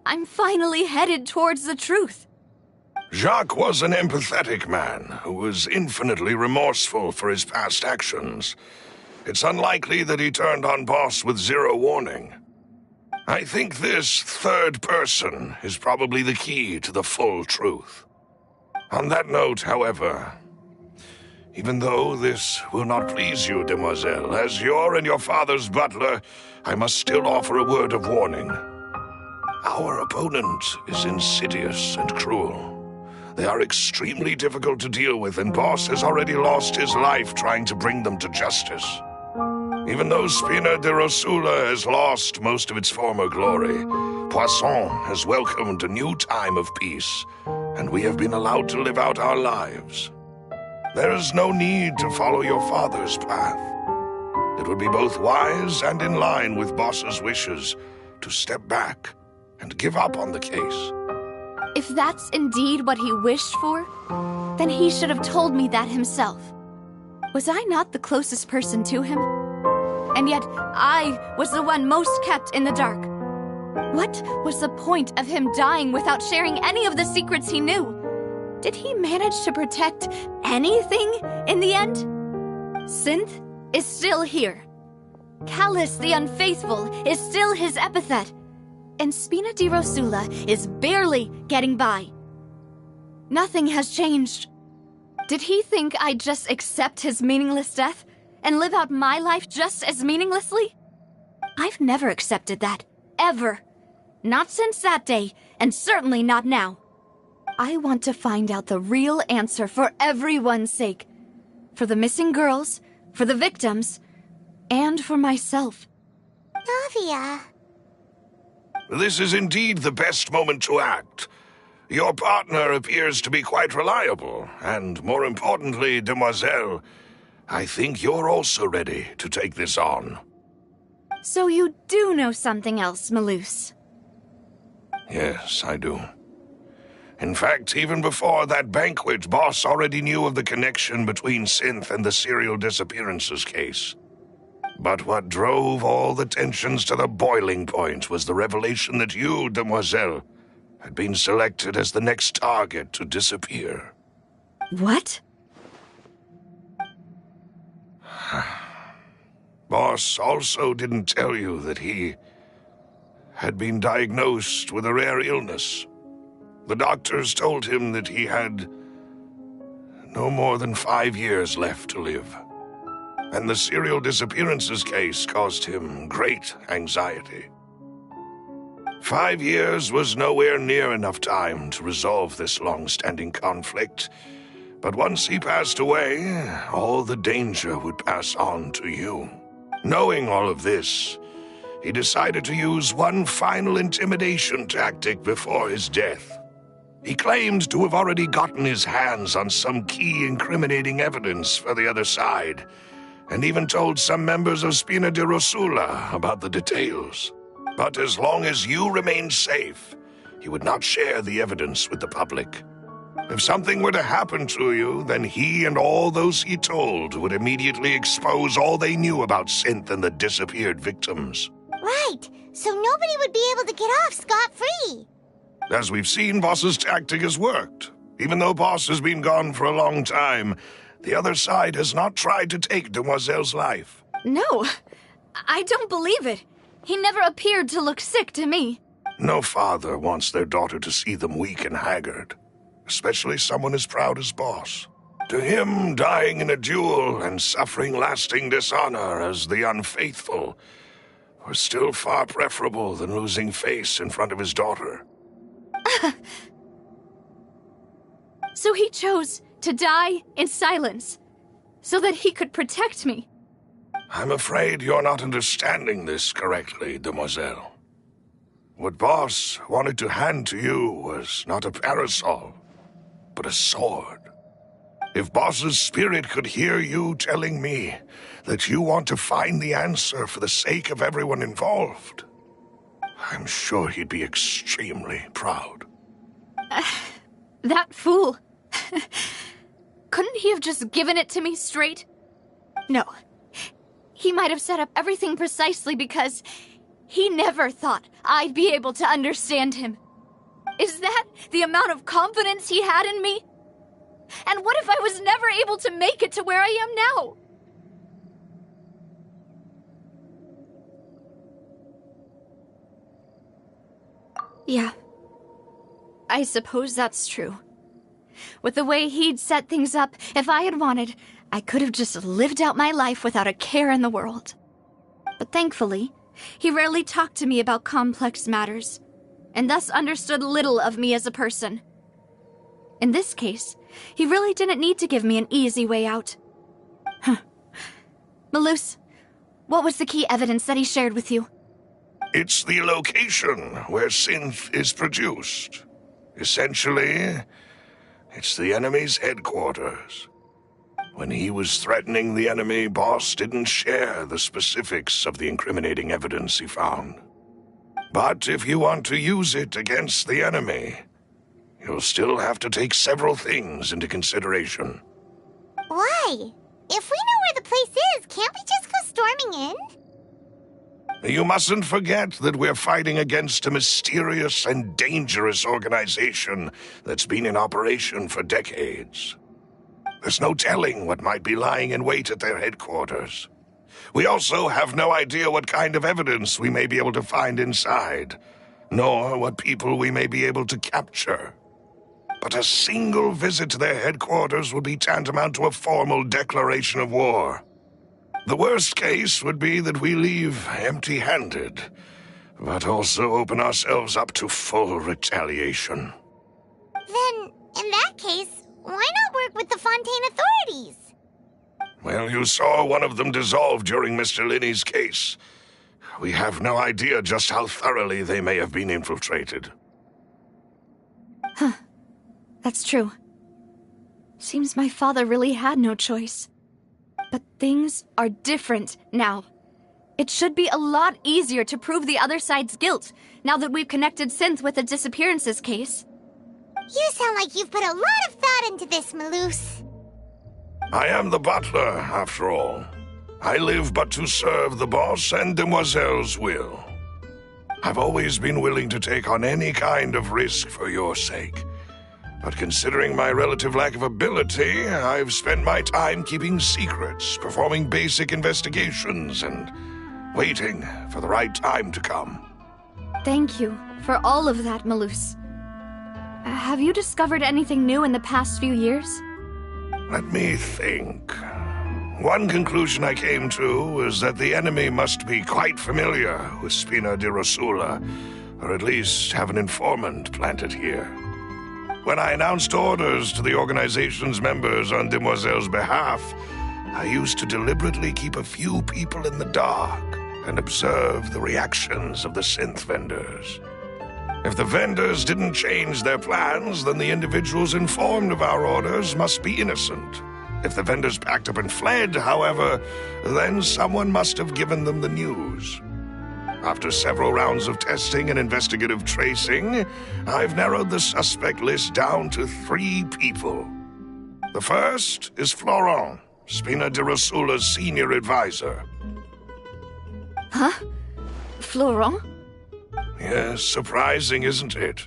I'm finally headed towards the truth. Jacques was an empathetic man who was infinitely remorseful for his past actions. It's unlikely that he turned on Boss with zero warning. I think this third person is probably the key to the full truth. On that note, however, even though this will not please you, demoiselle, as your and your father's butler, I must still offer a word of warning. Our opponent is insidious and cruel. They are extremely difficult to deal with, and Boss has already lost his life trying to bring them to justice. Even though Spina de Rosula has lost most of its former glory, Poisson has welcomed a new time of peace, and we have been allowed to live out our lives. There is no need to follow your father's path. It would be both wise and in line with Boss's wishes to step back and give up on the case. If that's indeed what he wished for, then he should have told me that himself. Was I not the closest person to him? And yet, I was the one most kept in the dark. What was the point of him dying without sharing any of the secrets he knew? Did he manage to protect anything in the end? Synth is still here. Callus the Unfaithful is still his epithet. And Spina di Rosula is barely getting by. Nothing has changed. Did he think I'd just accept his meaningless death and live out my life just as meaninglessly? I've never accepted that, ever. Not since that day, and certainly not now. I want to find out the real answer for everyone's sake. For the missing girls, for the victims, and for myself. Navia. This is indeed the best moment to act. Your partner appears to be quite reliable, and more importantly, demoiselle, I think you're also ready to take this on. So you do know something else, Malouse? Yes, I do. In fact, even before that banquet, Boss already knew of the connection between Synth and the serial disappearances case. But what drove all the tensions to the boiling point was the revelation that you, demoiselle, had been selected as the next target to disappear. What? Boss also didn't tell you that he had been diagnosed with a rare illness. The doctors told him that he had no more than 5 years left to live. And the serial disappearances case caused him great anxiety. 5 years was nowhere near enough time to resolve this long-standing conflict, but once he passed away, all the danger would pass on to you. Knowing all of this, he decided to use one final intimidation tactic before his death. He claimed to have already gotten his hands on some key incriminating evidence for the other side, and even told some members of Spina di Rosula about the details. But as long as you remained safe, he would not share the evidence with the public. If something were to happen to you, then he and all those he told would immediately expose all they knew about Synth and the disappeared victims. Right, so nobody would be able to get off scot-free. As we've seen, Boss's tactic has worked. Even though Boss has been gone for a long time, the other side has not tried to take Demoiselle's life. No, I don't believe it. He never appeared to look sick to me. No father wants their daughter to see them weak and haggard, especially someone as proud as Boss. To him, dying in a duel and suffering lasting dishonor as the unfaithful were still far preferable than losing face in front of his daughter. So he chose to die in silence, so that he could protect me. I'm afraid you're not understanding this correctly, demoiselle. What Boss wanted to hand to you was not a parasol, but a sword. If Boss's spirit could hear you telling me that you want to find the answer for the sake of everyone involved, I'm sure he'd be extremely proud. That fool. Couldn't he have just given it to me straight? No. He might have set up everything precisely because he never thought I'd be able to understand him. Is that the amount of confidence he had in me? And what if I was never able to make it to where I am now? Yeah. I suppose that's true. With the way he'd set things up, if I had wanted, I could have just lived out my life without a care in the world. But thankfully, he rarely talked to me about complex matters, and thus understood little of me as a person. In this case, he really didn't need to give me an easy way out. Malus, what was the key evidence that he shared with you? It's the location where synth is produced. Essentially, it's the enemy's headquarters. When he was threatening the enemy, Boss didn't share the specifics of the incriminating evidence he found. But if you want to use it against the enemy, you'll still have to take several things into consideration. Why? If we know where the place is, can't we just go storming in? You mustn't forget that we're fighting against a mysterious and dangerous organization that's been in operation for decades. There's no telling what might be lying in wait at their headquarters. We also have no idea what kind of evidence we may be able to find inside, nor what people we may be able to capture. But a single visit to their headquarters would be tantamount to a formal declaration of war. The worst case would be that we leave empty-handed, but also open ourselves up to full retaliation. Then, in that case, why not work with the Fontaine authorities? Well, you saw one of them dissolve during Mr. Linney's case. We have no idea just how thoroughly they may have been infiltrated. Huh. That's true. Seems my father really had no choice. But things are different now. It should be a lot easier to prove the other side's guilt, now that we've connected Synth with the disappearances case. You sound like you've put a lot of thought into this, Malus. I am the butler, after all. I live but to serve the boss and Demoiselle's will. I've always been willing to take on any kind of risk for your sake. But considering my relative lack of ability, I've spent my time keeping secrets, performing basic investigations, and waiting for the right time to come. Thank you for all of that, Malus. Have you discovered anything new in the past few years? Let me think. One conclusion I came to was that the enemy must be quite familiar with Spina di Rosula, or at least have an informant planted here. When I announced orders to the organization's members on Demoiselle's behalf, I used to deliberately keep a few people in the dark and observe the reactions of the synth vendors. If the vendors didn't change their plans, then the individuals informed of our orders must be innocent. If the vendors packed up and fled, however, then someone must have given them the news. After several rounds of testing and investigative tracing, I've narrowed the suspect list down to 3 people. The first is Florent, Spina di Rosula's senior advisor. Huh? Florent? Yes, surprising, isn't it?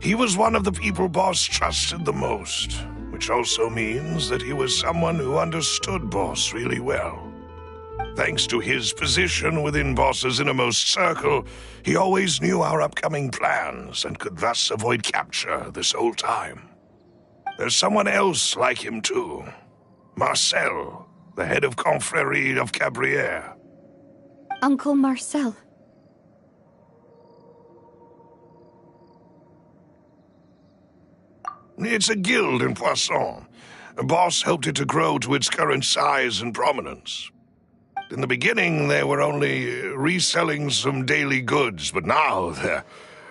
He was one of the people Boss trusted the most, which also means that he was someone who understood Boss really well. Thanks to his position within Boss's innermost circle, he always knew our upcoming plans and could thus avoid capture this whole time. There's someone else like him too. Marcel, the head of Confrérie of Cabrières. Uncle Marcel. It's a guild in Poisson. Boss helped it to grow to its current size and prominence. In the beginning, they were only reselling some daily goods, but now they're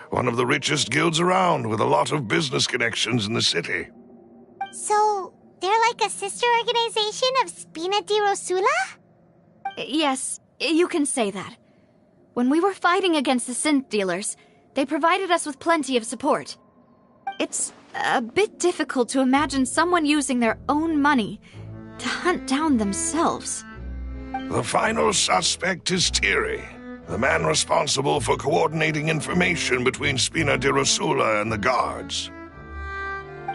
one of the richest guilds around, with a lot of business connections in the city. So, they're like a sister organization of Spina di Rosula? Yes, you can say that. When we were fighting against the synth dealers, they provided us with plenty of support. It's a bit difficult to imagine someone using their own money to hunt down themselves. The final suspect is Thierry, the man responsible for coordinating information between Spina di Rosula and the guards.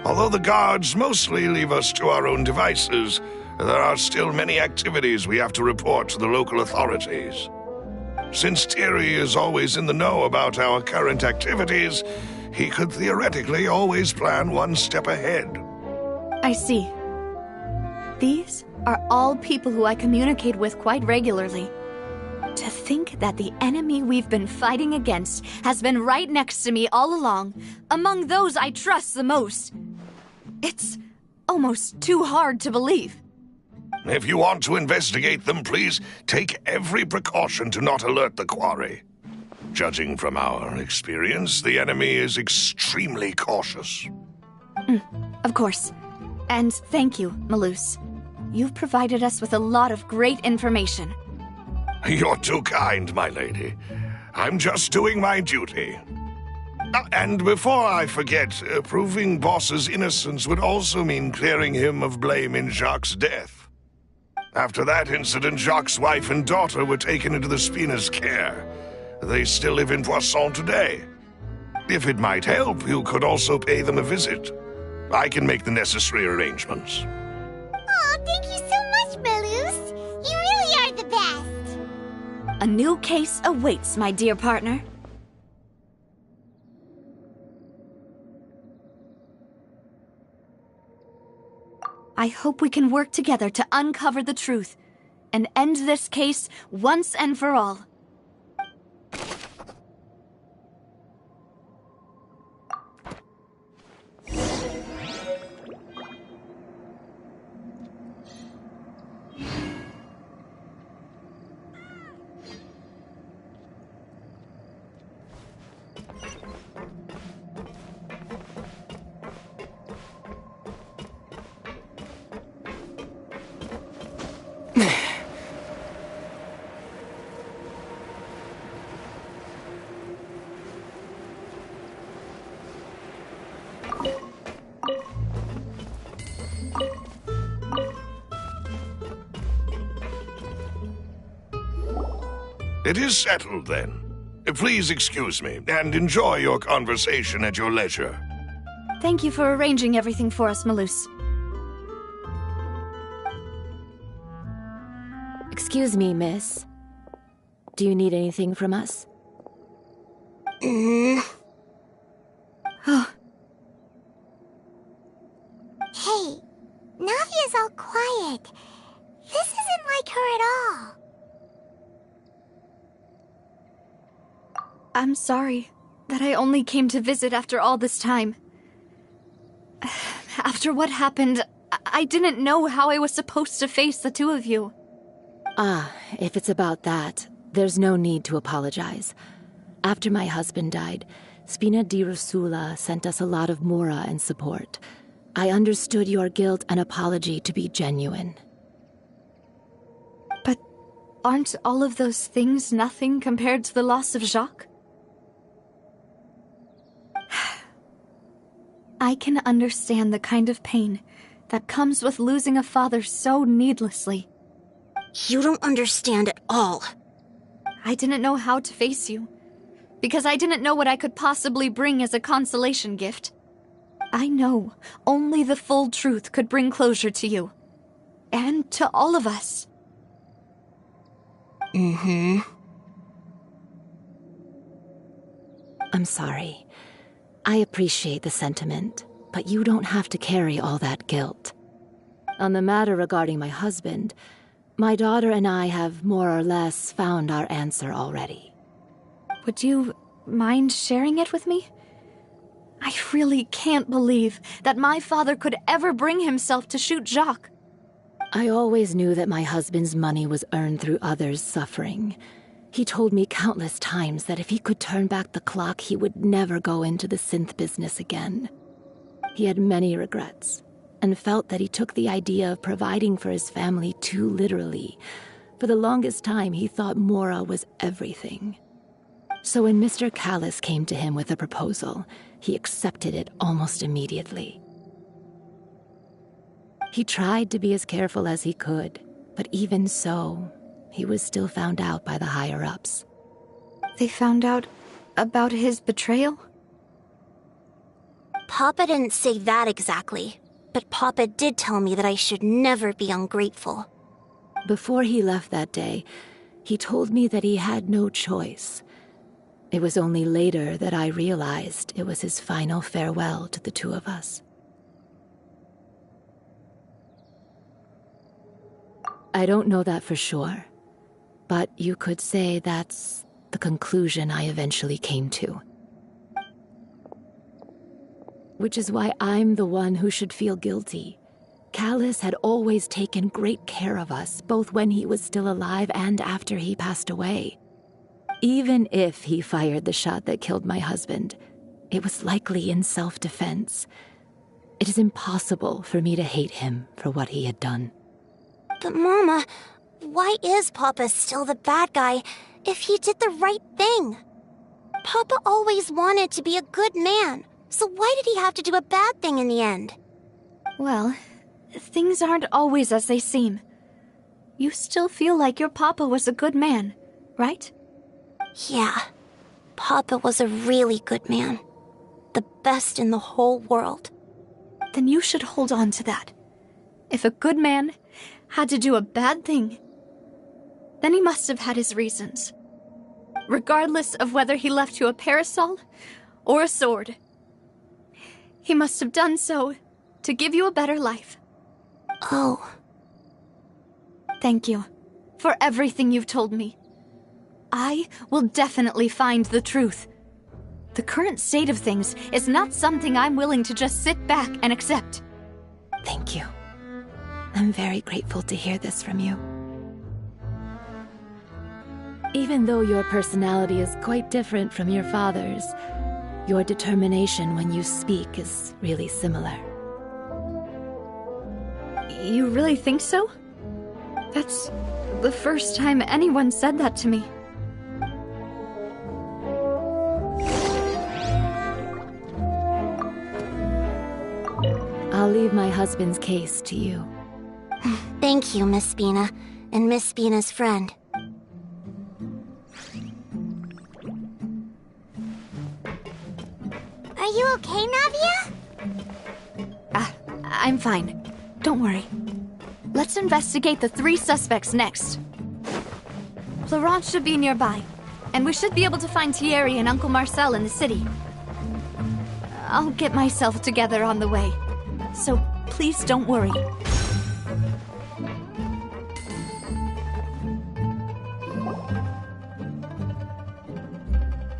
Although the guards mostly leave us to our own devices, there are still many activities we have to report to the local authorities. Since Thierry is always in the know about our current activities, he could theoretically always plan one step ahead. I see. These are all people who I communicate with quite regularly. To think that the enemy we've been fighting against has been right next to me all along, among those I trust the most. It's almost too hard to believe. If you want to investigate them, please take every precaution to not alert the quarry. Judging from our experience, the enemy is extremely cautious. Of course. And thank you, Malus. You've provided us with a lot of great information. You're too kind, my lady. I'm just doing my duty. And before I forget, proving Boss's innocence would also mean clearing him of blame in Jacques' death. After that incident, Jacques' wife and daughter were taken into the Spina's care. They still live in Poisson today. If it might help, you could also pay them a visit. I can make the necessary arrangements. Oh, thank you so much, Malus. You really are the best. A new case awaits, my dear partner. I hope we can work together to uncover the truth and end this case once and for all. It is settled, then. Please excuse me, and enjoy your conversation at your leisure. Thank you for arranging everything for us, Malus. Excuse me, miss. Do you need anything from us? Oh. Hey, Navia's all quiet. This isn't like her at all. I'm sorry that I only came to visit after all this time. After what happened, I didn't know how I was supposed to face the two of you. Ah, if it's about that, there's no need to apologize. After my husband died, Spina di Rosula sent us a lot of mora and support. I understood your guilt and apology to be genuine. But aren't all of those things nothing compared to the loss of Jacques? I can understand the kind of pain that comes with losing a father so needlessly. You don't understand at all. I didn't know how to face you, because I didn't know what I could possibly bring as a consolation gift. I know only the full truth could bring closure to you, and to all of us. I'm sorry. I appreciate the sentiment, but you don't have to carry all that guilt. On the matter regarding my husband, my daughter and I have more or less found our answer already. Would you mind sharing it with me? I really can't believe that my father could ever bring himself to shoot Jacques. I always knew that my husband's money was earned through others' suffering. He told me countless times that if he could turn back the clock, he would never go into the synth business again. He had many regrets, and felt that he took the idea of providing for his family too literally. For the longest time, he thought mora was everything. So when Mr. Callis came to him with a proposal, he accepted it almost immediately. He tried to be as careful as he could, but even so, he was still found out by the higher-ups. They found out about his betrayal? Papa didn't say that exactly, but Papa did tell me that I should never be ungrateful. Before he left that day, he told me that he had no choice. It was only later that I realized it was his final farewell to the two of us. I don't know that for sure, but you could say that's the conclusion I eventually came to. Which is why I'm the one who should feel guilty. Callus had always taken great care of us, both when he was still alive and after he passed away. Even if he fired the shot that killed my husband, it was likely in self-defense. It is impossible for me to hate him for what he had done. But Mama, why is Papa still the bad guy if he did the right thing? Papa always wanted to be a good man, so why did he have to do a bad thing in the end? Well, things aren't always as they seem. You still feel like your papa was a good man, right? Yeah, Papa was a really good man. The best in the whole world. Then you should hold on to that. If a good man had to do a bad thing, then he must have had his reasons. Regardless of whether he left you a parasol or a sword. He must have done so to give you a better life. Oh. Thank you for everything you've told me. I will definitely find the truth. The current state of things is not something I'm willing to just sit back and accept. Thank you. I'm very grateful to hear this from you. Even though your personality is quite different from your father's, your determination when you speak is really similar. You really think so? That's the first time anyone said that to me. I'll leave my husband's case to you. Thank you, Miss Spina, and Miss Spina's friend. Are you okay, Navia? I'm fine. Don't worry. Let's investigate the 3 suspects next. Florence should be nearby, and we should be able to find Thierry and Uncle Marcel in the city. I'll get myself together on the way, so please don't worry.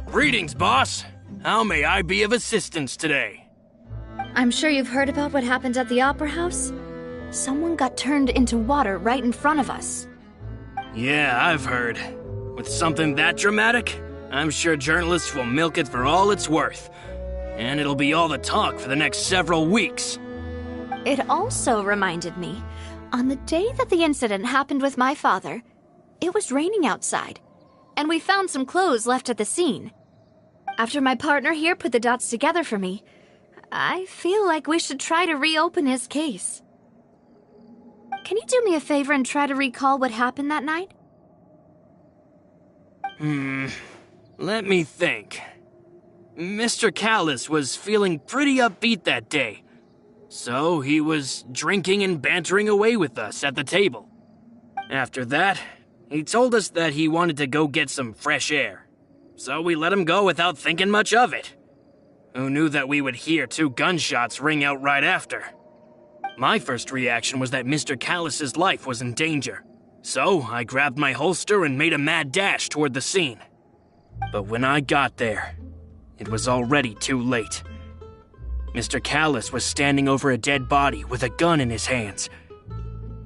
Greetings, boss. How may I be of assistance today? I'm sure you've heard about what happened at the Opera House. Someone got turned into water right in front of us. Yeah, I've heard. With something that dramatic, I'm sure journalists will milk it for all it's worth. And it'll be all the talk for the next several weeks. It also reminded me, on the day that the incident happened with my father, it was raining outside, and we found some clothes left at the scene. After my partner here put the dots together for me, I feel like we should try to reopen his case. Can you do me a favor and try to recall what happened that night? Let me think. Mr. Callus was feeling pretty upbeat that day, so he was drinking and bantering away with us at the table. After that, he told us that he wanted to go get some fresh air, so we let him go without thinking much of it. Who knew that we would hear 2 gunshots ring out right after? My first reaction was that Mr. Callus's life was in danger, so I grabbed my holster and made a mad dash toward the scene. But when I got there, it was already too late. Mr. Callus was standing over a dead body with a gun in his hands.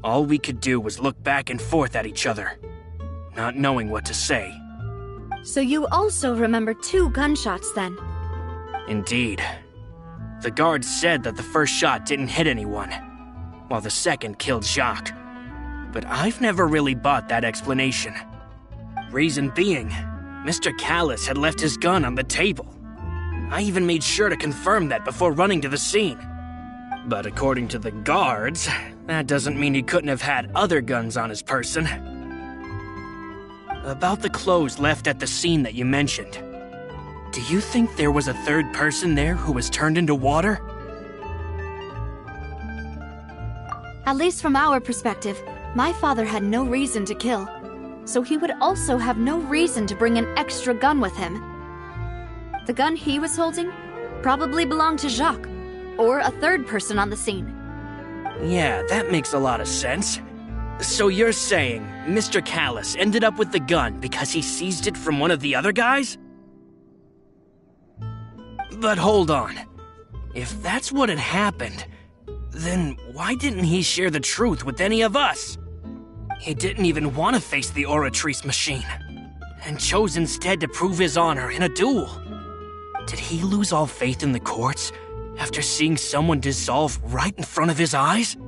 All we could do was look back and forth at each other, not knowing what to say. So you also remember 2 gunshots then? Indeed. The guard said that the first shot didn't hit anyone, while the second killed Jacques. But I've never really bought that explanation. Reason being, Mr. Callus had left his gun on the table. I even made sure to confirm that before running to the scene. But according to the guards, that doesn't mean he couldn't have had other guns on his person. About the clothes left at the scene that you mentioned. Do you think there was a third person there who was turned into water? At least from our perspective, my father had no reason to kill. So he would also have no reason to bring an extra gun with him. The gun he was holding probably belonged to Jacques, or a third person on the scene. Yeah, that makes a lot of sense. So you're saying Mr. Callus ended up with the gun because he seized it from one of the other guys? But hold on. If that's what had happened, then why didn't he share the truth with any of us? He didn't even want to face the Oratrice machine, and chose instead to prove his honor in a duel. Did he lose all faith in the courts after seeing someone dissolve right in front of his eyes?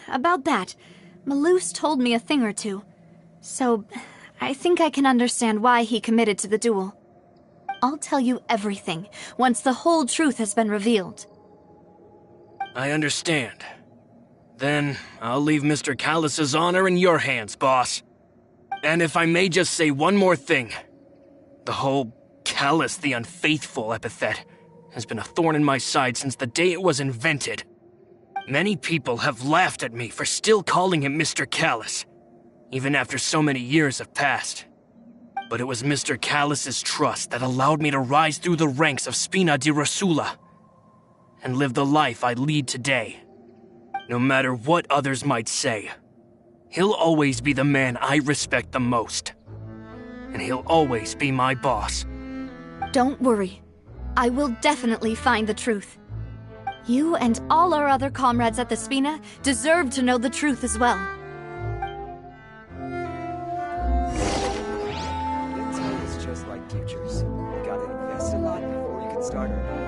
About that, Malus told me a thing or two. So, I think I can understand why he committed to the duel. I'll tell you everything once the whole truth has been revealed. I understand. Then I'll leave Mr. Callus's honor in your hands, boss. And if I may just say one more thing. The whole Callus the Unfaithful epithet has been a thorn in my side since the day it was invented. Many people have laughed at me for still calling him Mr. Callus, even after so many years have passed. But it was Mr. Callus's trust that allowed me to rise through the ranks of Spina di Rosula and live the life I lead today. No matter what others might say, he'll always be the man I respect the most. And he'll always be my boss. Don't worry. I will definitely find the truth. You and all our other comrades at the Spina deserve to know the truth as well. Intel is just like futures. You gotta invest a lot before you can start earning.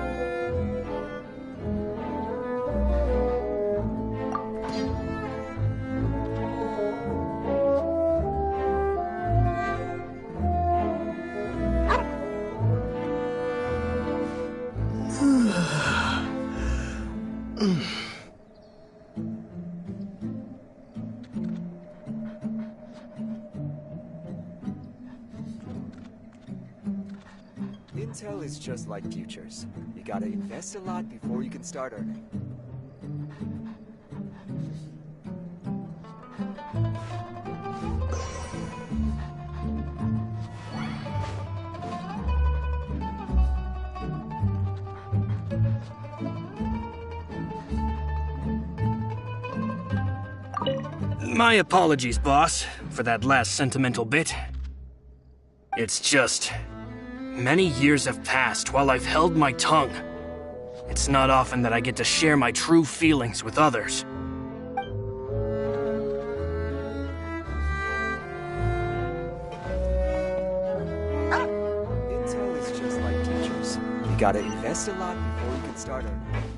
Intel is just like futures. You gotta invest a lot before you can start earning. My apologies, boss, for that last sentimental bit. It's just... many years have passed while I've held my tongue. It's not often that I get to share my true feelings with others. Intel is just like futures. You gotta invest a lot before you can start earning.